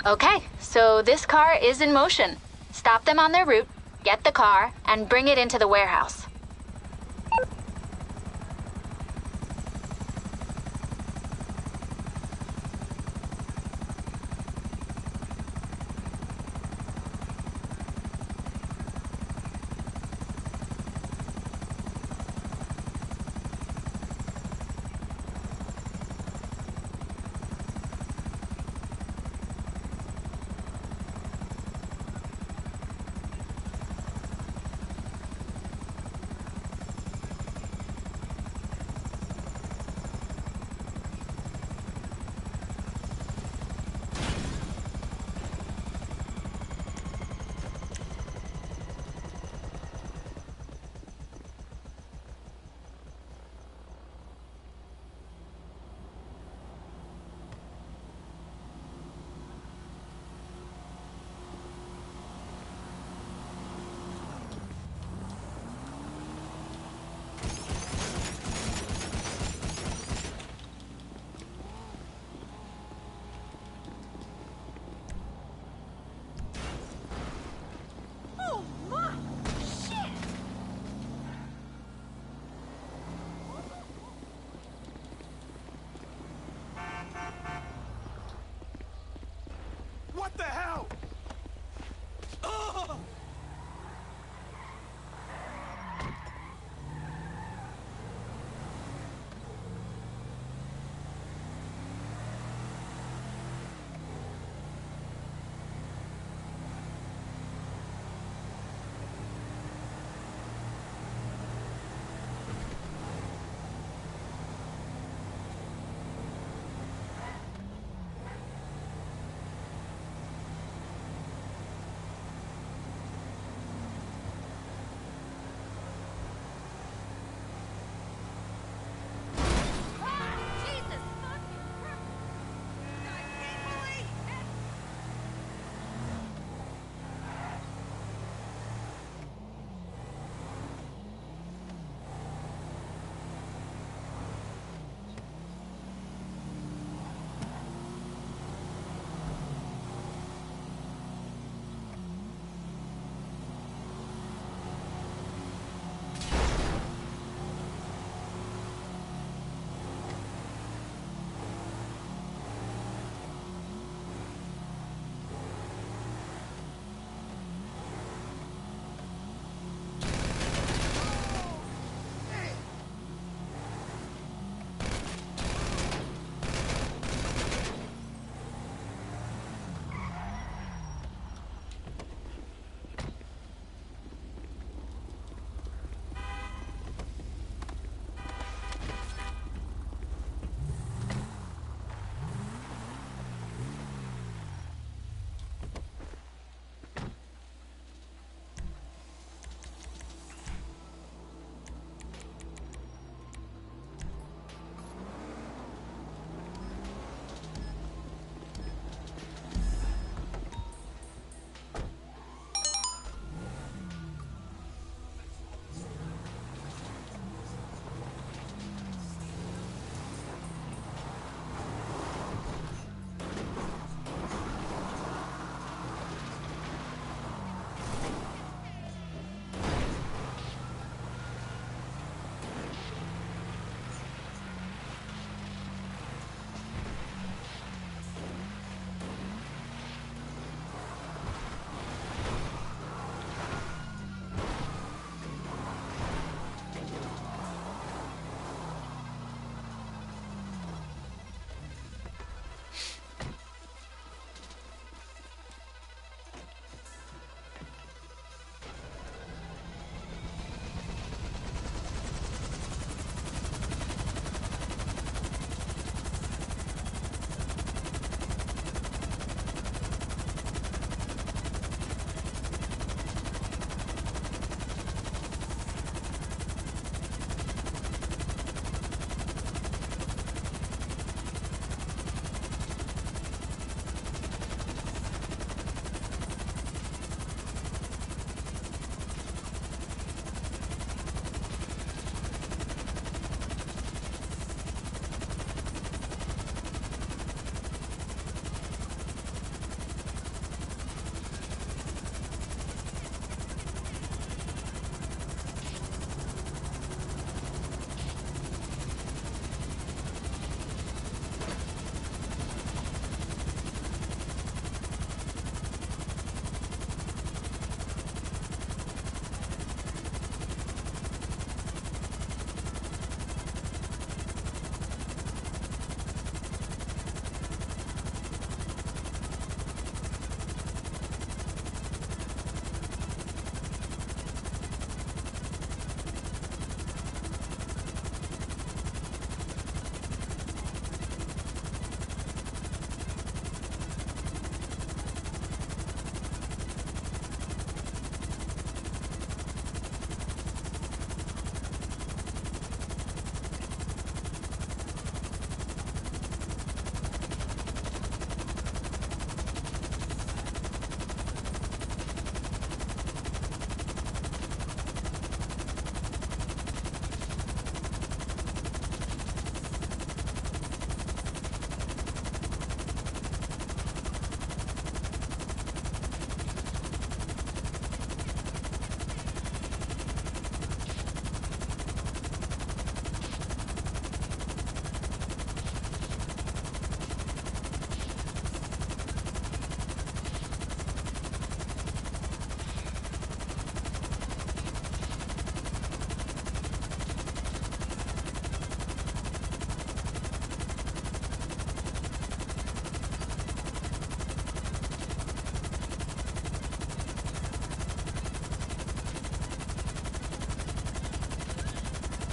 Okay, so this car is in motion. Stop them on their route, get the car, and bring it into the warehouse.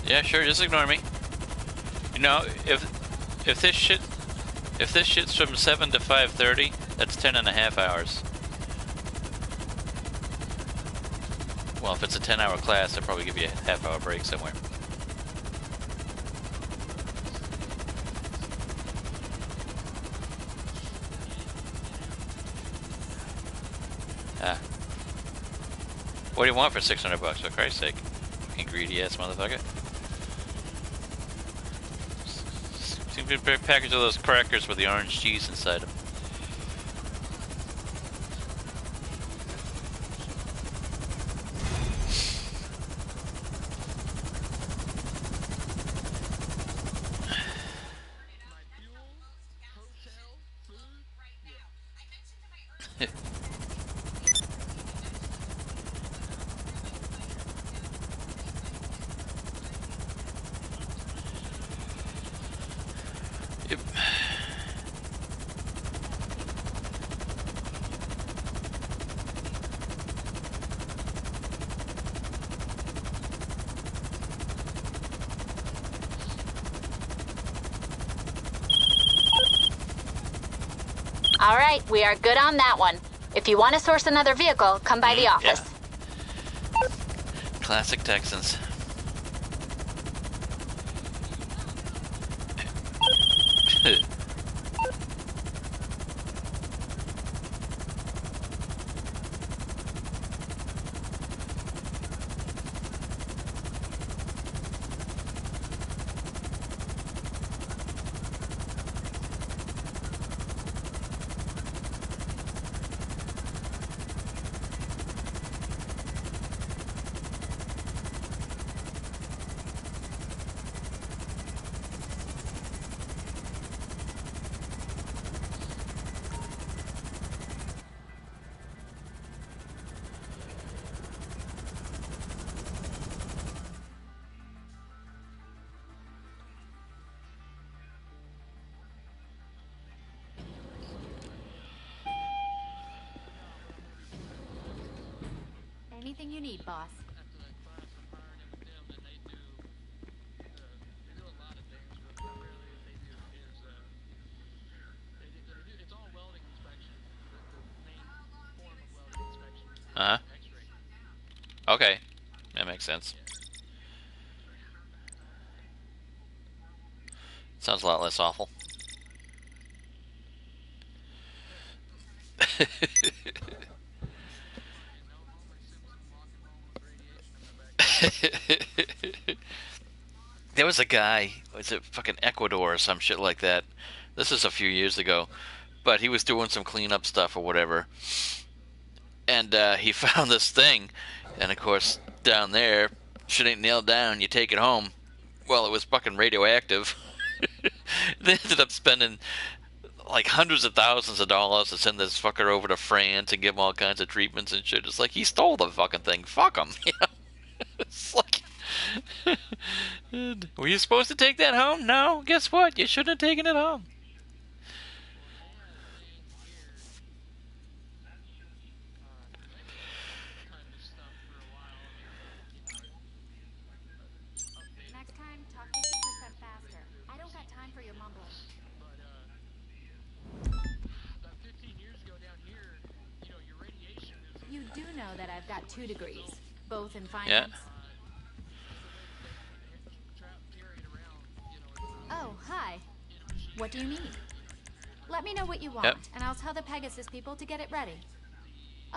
Yeah, sure. Just ignore me. You know, if this shit's from 7 to 5:30, that's 10.5 hours. Well, if it's a 10-hour class, I'll probably give you a half-hour break somewhere. What do you want for $600, for Christ's sake? Fucking greedy ass motherfucker. Seems to be a package of those crackers with the orange cheese inside them. Yep. All right, we are good on that one. If you want to source another vehicle, come by the office. Yeah. Classic Texans. Anything you need, boss. Uh-huh. Okay. That makes sense. Sounds a lot less awful. There was a guy, was it fucking Ecuador or some shit like that? This is a few years ago, but he was doing some cleanup stuff or whatever, and he found this thing, and of course down there, shit ain't nailed down, you take it home. Well, it was fucking radioactive. They ended up spending like hundreds of thousands of dollars to send this fucker over to France and give him all kinds of treatments and shit. It's like, he stole the fucking thing. Fuck him. You know? It's like, were you supposed to take that home? No. Guess what? You shouldn't have taken it home. Next time, talk 50% faster. I don't got time for your mumbling. You do know that I've got 2 degrees, both in finance. Oh, hi. What do you need? Let me know what you want, and I'll tell the Pegasus people to get it ready.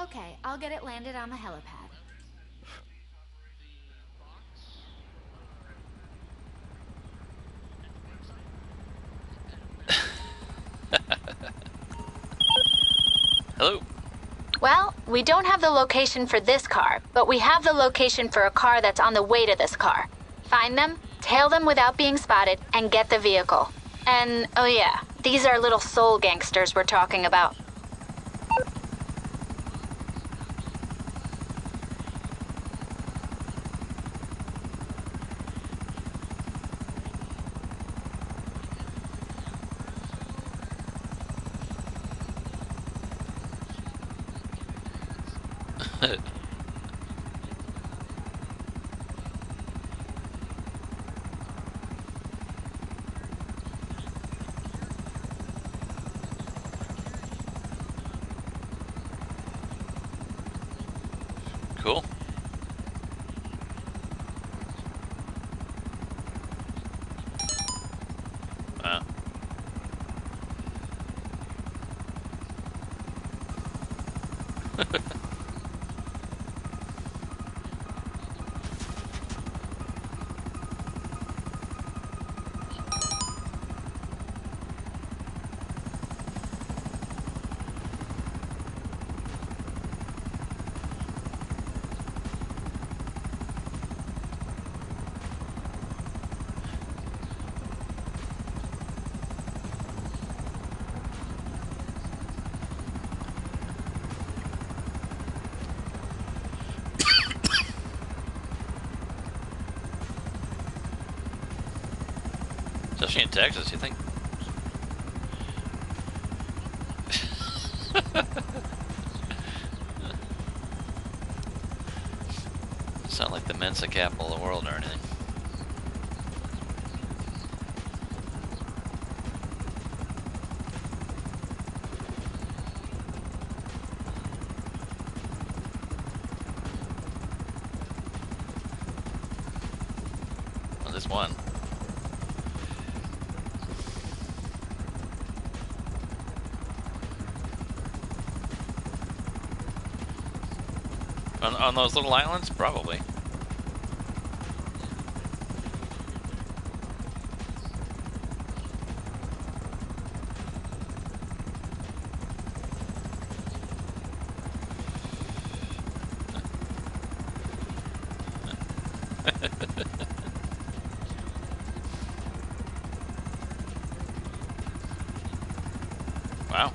Okay, I'll get it landed on the helipad. Hello? Well, we don't have the location for this car, but we have the location for a car that's on the way to this car. Find them, tail them without being spotted, and get the vehicle. And, oh yeah, these are little soul gangsters we're talking about. Especially in Texas, you think? It's not like the Mensa capital of the world or anything. Well, there's one. On those little islands? Probably. Wow.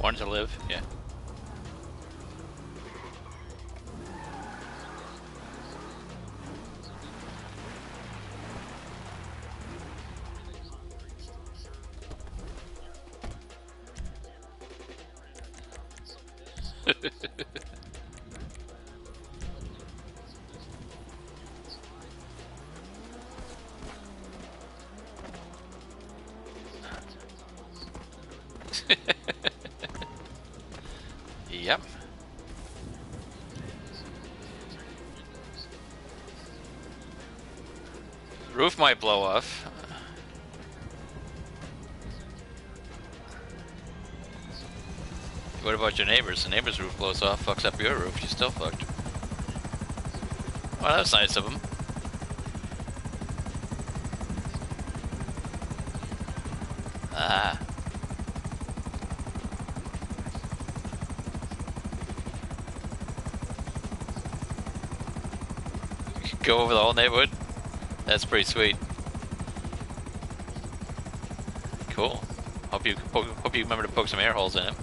Wanted to live, yeah. Yep. Roof might blow off. What about your neighbors? The neighbor's roof blows off, fucks up your roof, you're still fucked. Well, that's nice of them. Ah. Go over the whole neighborhood? That's pretty sweet. Cool. Hope you remember to poke some air holes in it.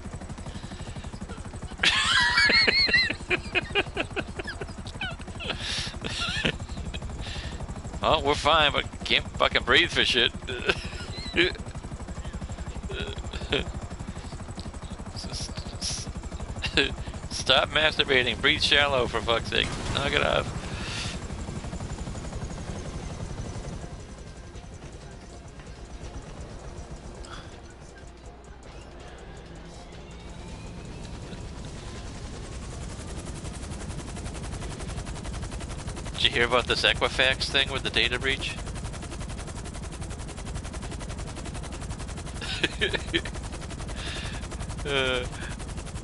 Oh, we're fine, but can't fucking breathe for shit. Stop masturbating. Breathe shallow, for fuck's sake. Knock it off. you hear about this Equifax thing with the data breach?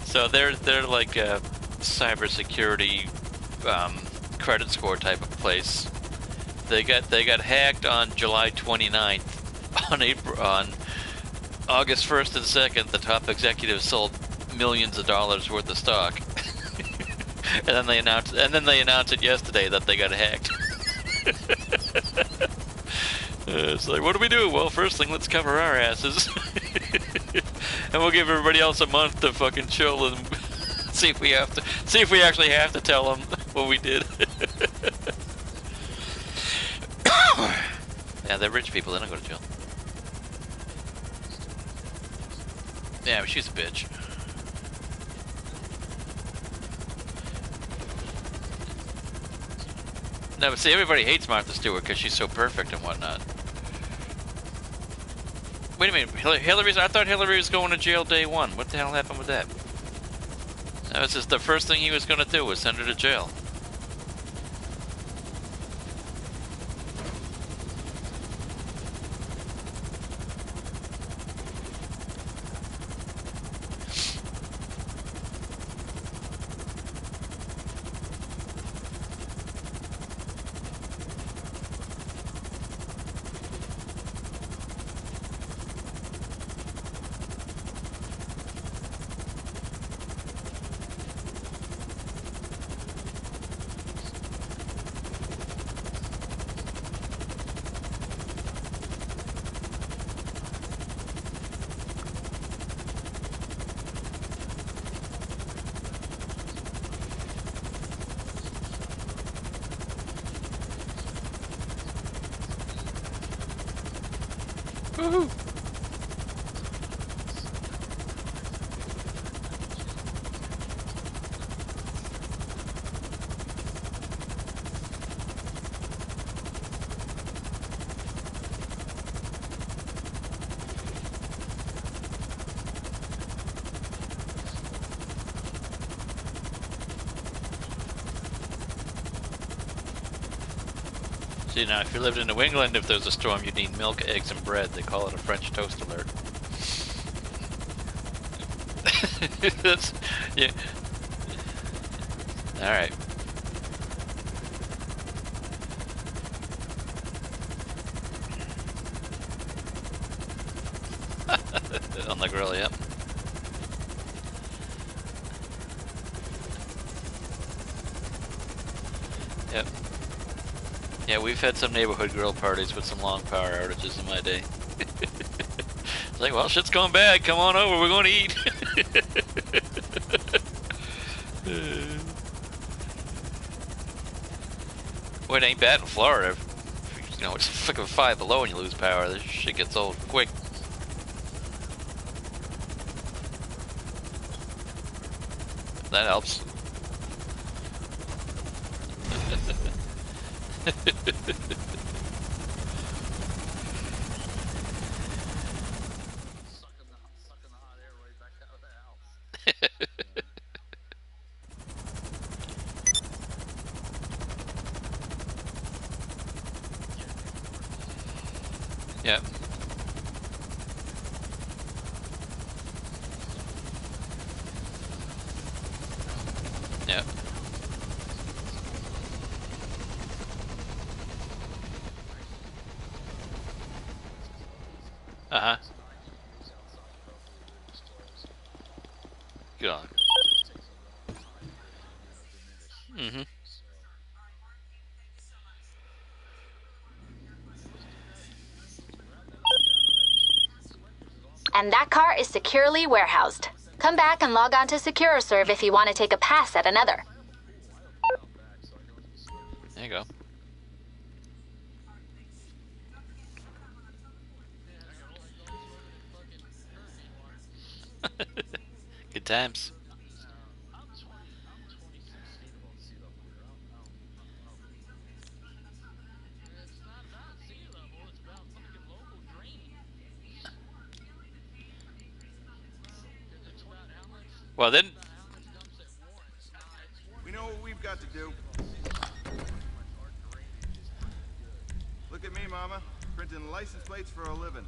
So they're like a cybersecurity credit score type of place. They got hacked on July 29th. On August 1st and 2nd, the top executives sold millions of dollars worth of stock. and then they announced it yesterday that they got hacked. It's like, what do we do? Well, first thing, let's cover our asses. And we'll give everybody else a month to fucking chill and see if we actually have to tell them what we did. Yeah, they're rich people, they don't go to jail. Yeah, but she's a bitch. No, but see, everybody hates Martha Stewart because she's so perfect and whatnot. Wait a minute, I thought Hillary was going to jail day one. What the hell happened with that? That was just the first thing he was going to do, was send her to jail. Woohoo! See, now if you lived in New England, if there's a storm, you'd need milk, eggs, and bread. They call it a French toast alert. That's, yeah. Alright. On the grill, yep. Yep. Yeah, we've had some neighborhood grill parties with some long power outages in my day. It's like, well, shit's going bad. Come on over. We're going to eat. Well, it ain't bad in Florida. You know, it's fucking 5 below and you lose power. This shit gets old quick. That helps. Yeah. Yeah. Uh-huh. Good on. Mm-hmm. And that car is securely warehoused. Come back and log on to SecureServe if you want to take a pass at another. There you go. Good times. Well, then... We know what we've got to do. Mama. Printing license plates for a living.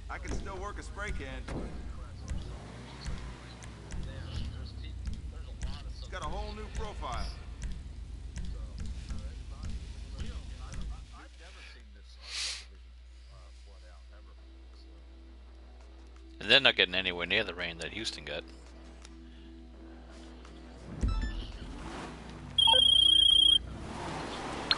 I can still work a spray can. It's got a whole new profile. And they're not getting anywhere near the rain that Houston got.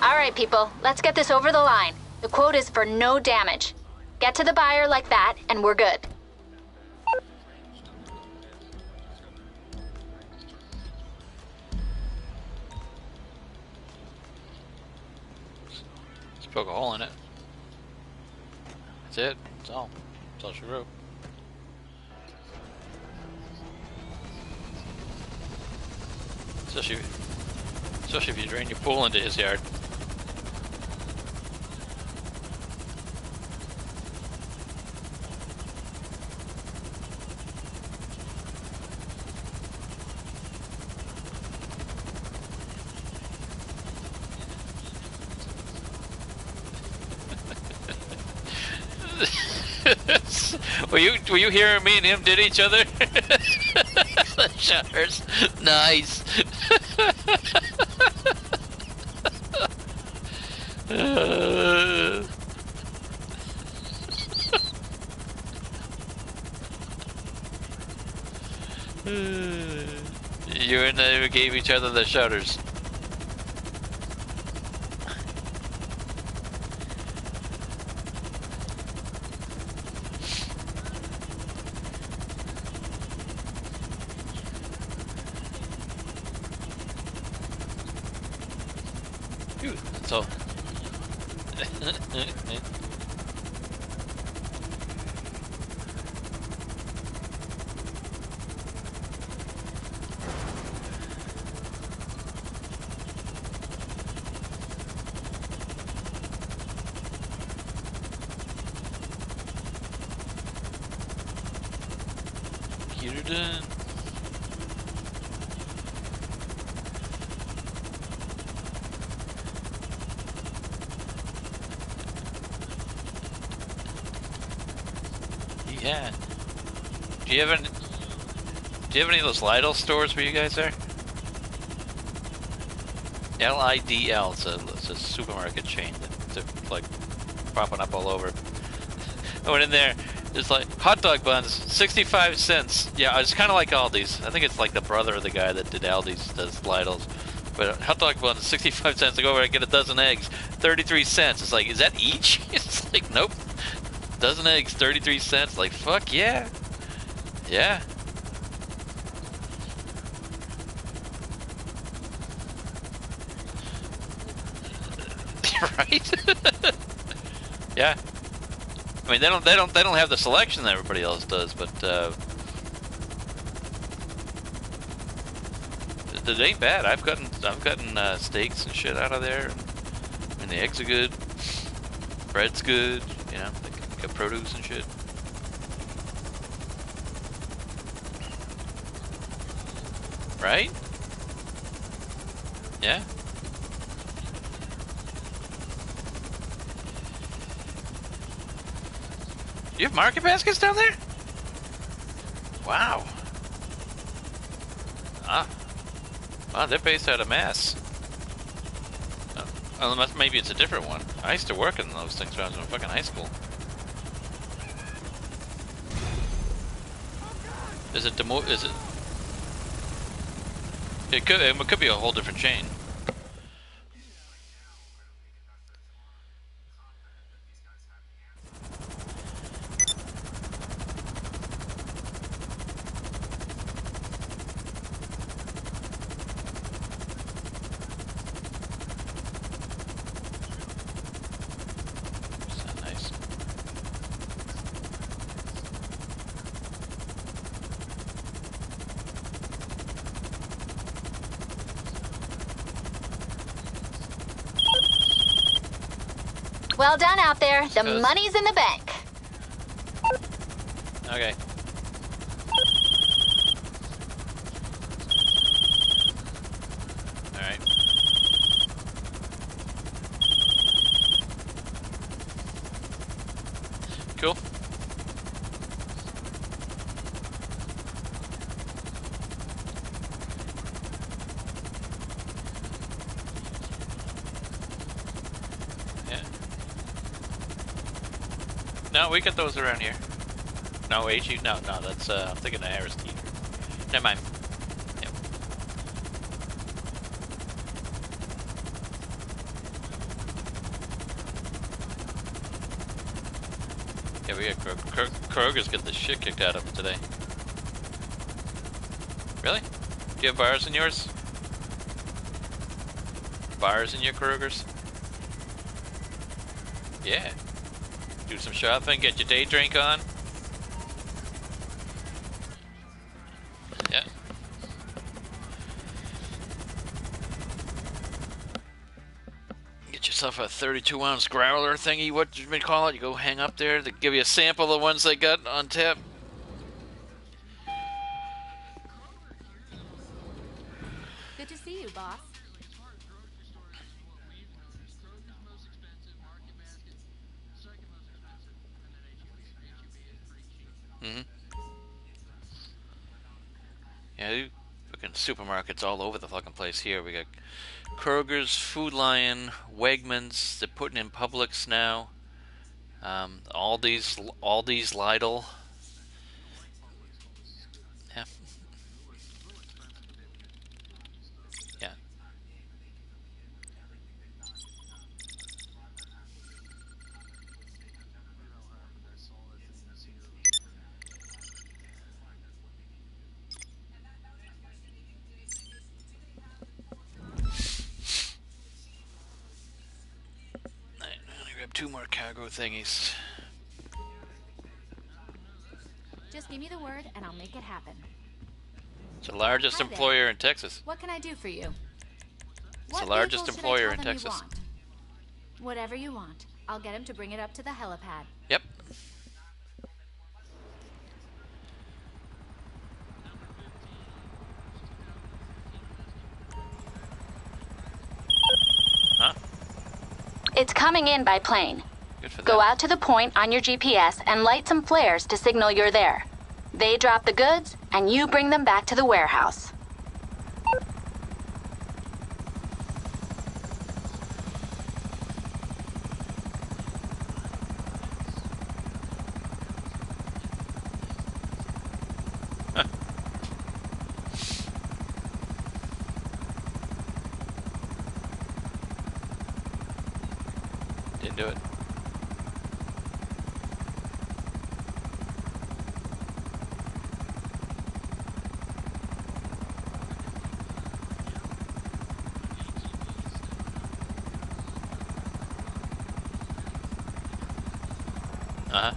All right, people, let's get this over the line. The quote is for no damage. Get to the buyer like that, and we're good. Just poke a hole in it. That's it. That's all. That's all she wrote. Especially if you drain your pool into his yard. Were you hearing me and him did each other? The shutters. Nice. You and they gave each other the shutters. Dude, that's all. Computer done. Yeah. Do you have any of those Lidl stores where you guys are? Lidl. It's a supermarket chain that's like popping up all over. I went in there. It's like hot dog buns, 65 cents. Yeah, it's kind of like Aldi's. I think it's like the brother of the guy that did Aldi's does Lidl's. But hot dog buns, 65 cents. I go over, I get a dozen eggs, 33 cents. It's like, is that each? It's like, nope. Dozen eggs, 33 cents. Like, fuck yeah. Yeah. Right? Yeah. I mean, they don't have the selection that everybody else does, but it ain't bad. I've gotten steaks and shit out of there, and the eggs are good. Bread's good. You know, they got produce and shit. Right? Yeah. You have market baskets down there? Wow. Ah. Wow, they're based out of Mass. Unless maybe it's a different one. I used to work in those things when I was in fucking high school. Is it is it? It could be a whole different chain. Well done out there. The money's in the bank. Okay. Alright. Cool. Yeah. No, we got those around here. No, HE? No, that's, I'm thinking of Harris Teeter. Never mind. Yep. Yeah, we got Kroger's get the shit kicked out of them today. Really? Do you have bars in yours? Bars in your Kroger's? Yeah. Do some shopping, get your day drink on. Yeah. Get yourself a 32-ounce growler thingy, what you may call it. You go hang up there. They give you a sample of the ones they got on tap. Good to see you, boss. Mm-hmm. Yeah, fucking supermarkets all over the fucking place here. We got Kroger's, Food Lion, Wegmans. They're putting in Publix now. Aldi's, Lidl. Yeah. Yeah. Alright, I'm gonna grab 2 more cargo thingies. Just give me the word and I'll make it happen. It's the largest Hi there. employer in Texas. What can I do for you? It's the largest vehicle should I employer tell in them you Texas. want? Whatever you want. I'll get him to bring it up to the helipad. Yep. Huh? It's coming in by plane. Good for Go them. out to the point on your GPS and light some flares to signal you're there. They drop the goods, and you bring them back to the warehouse. Didn't do it. Uh-huh.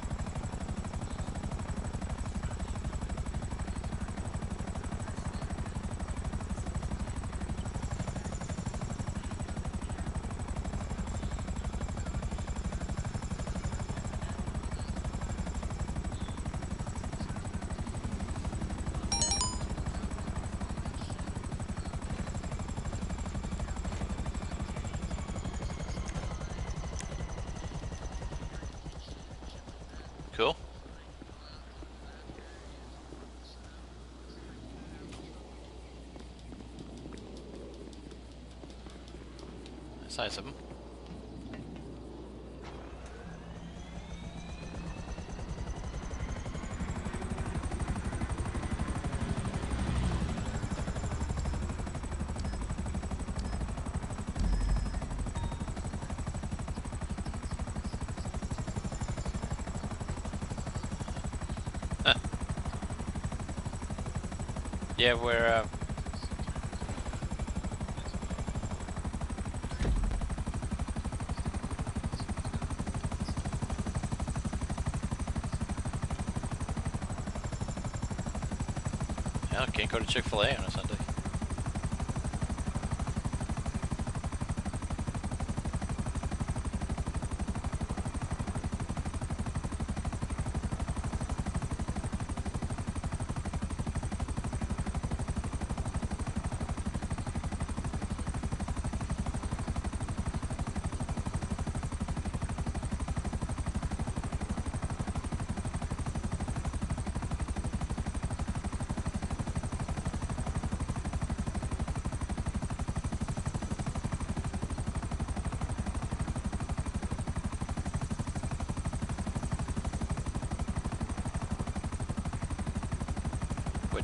Cool. That's nice of him. Yeah, we're yeah, can't go to Chick-fil-A on a Sunday.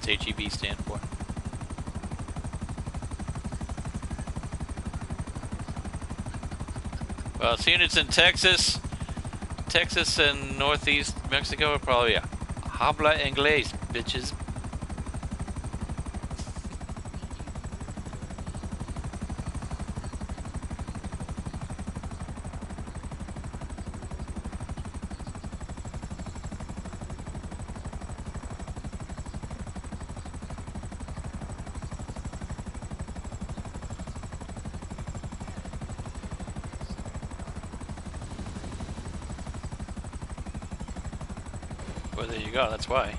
What's HEB stand for? Well, seeing it's in Texas and northeast Mexico, are probably habla inglés, bitches. Well, there you go, that's why.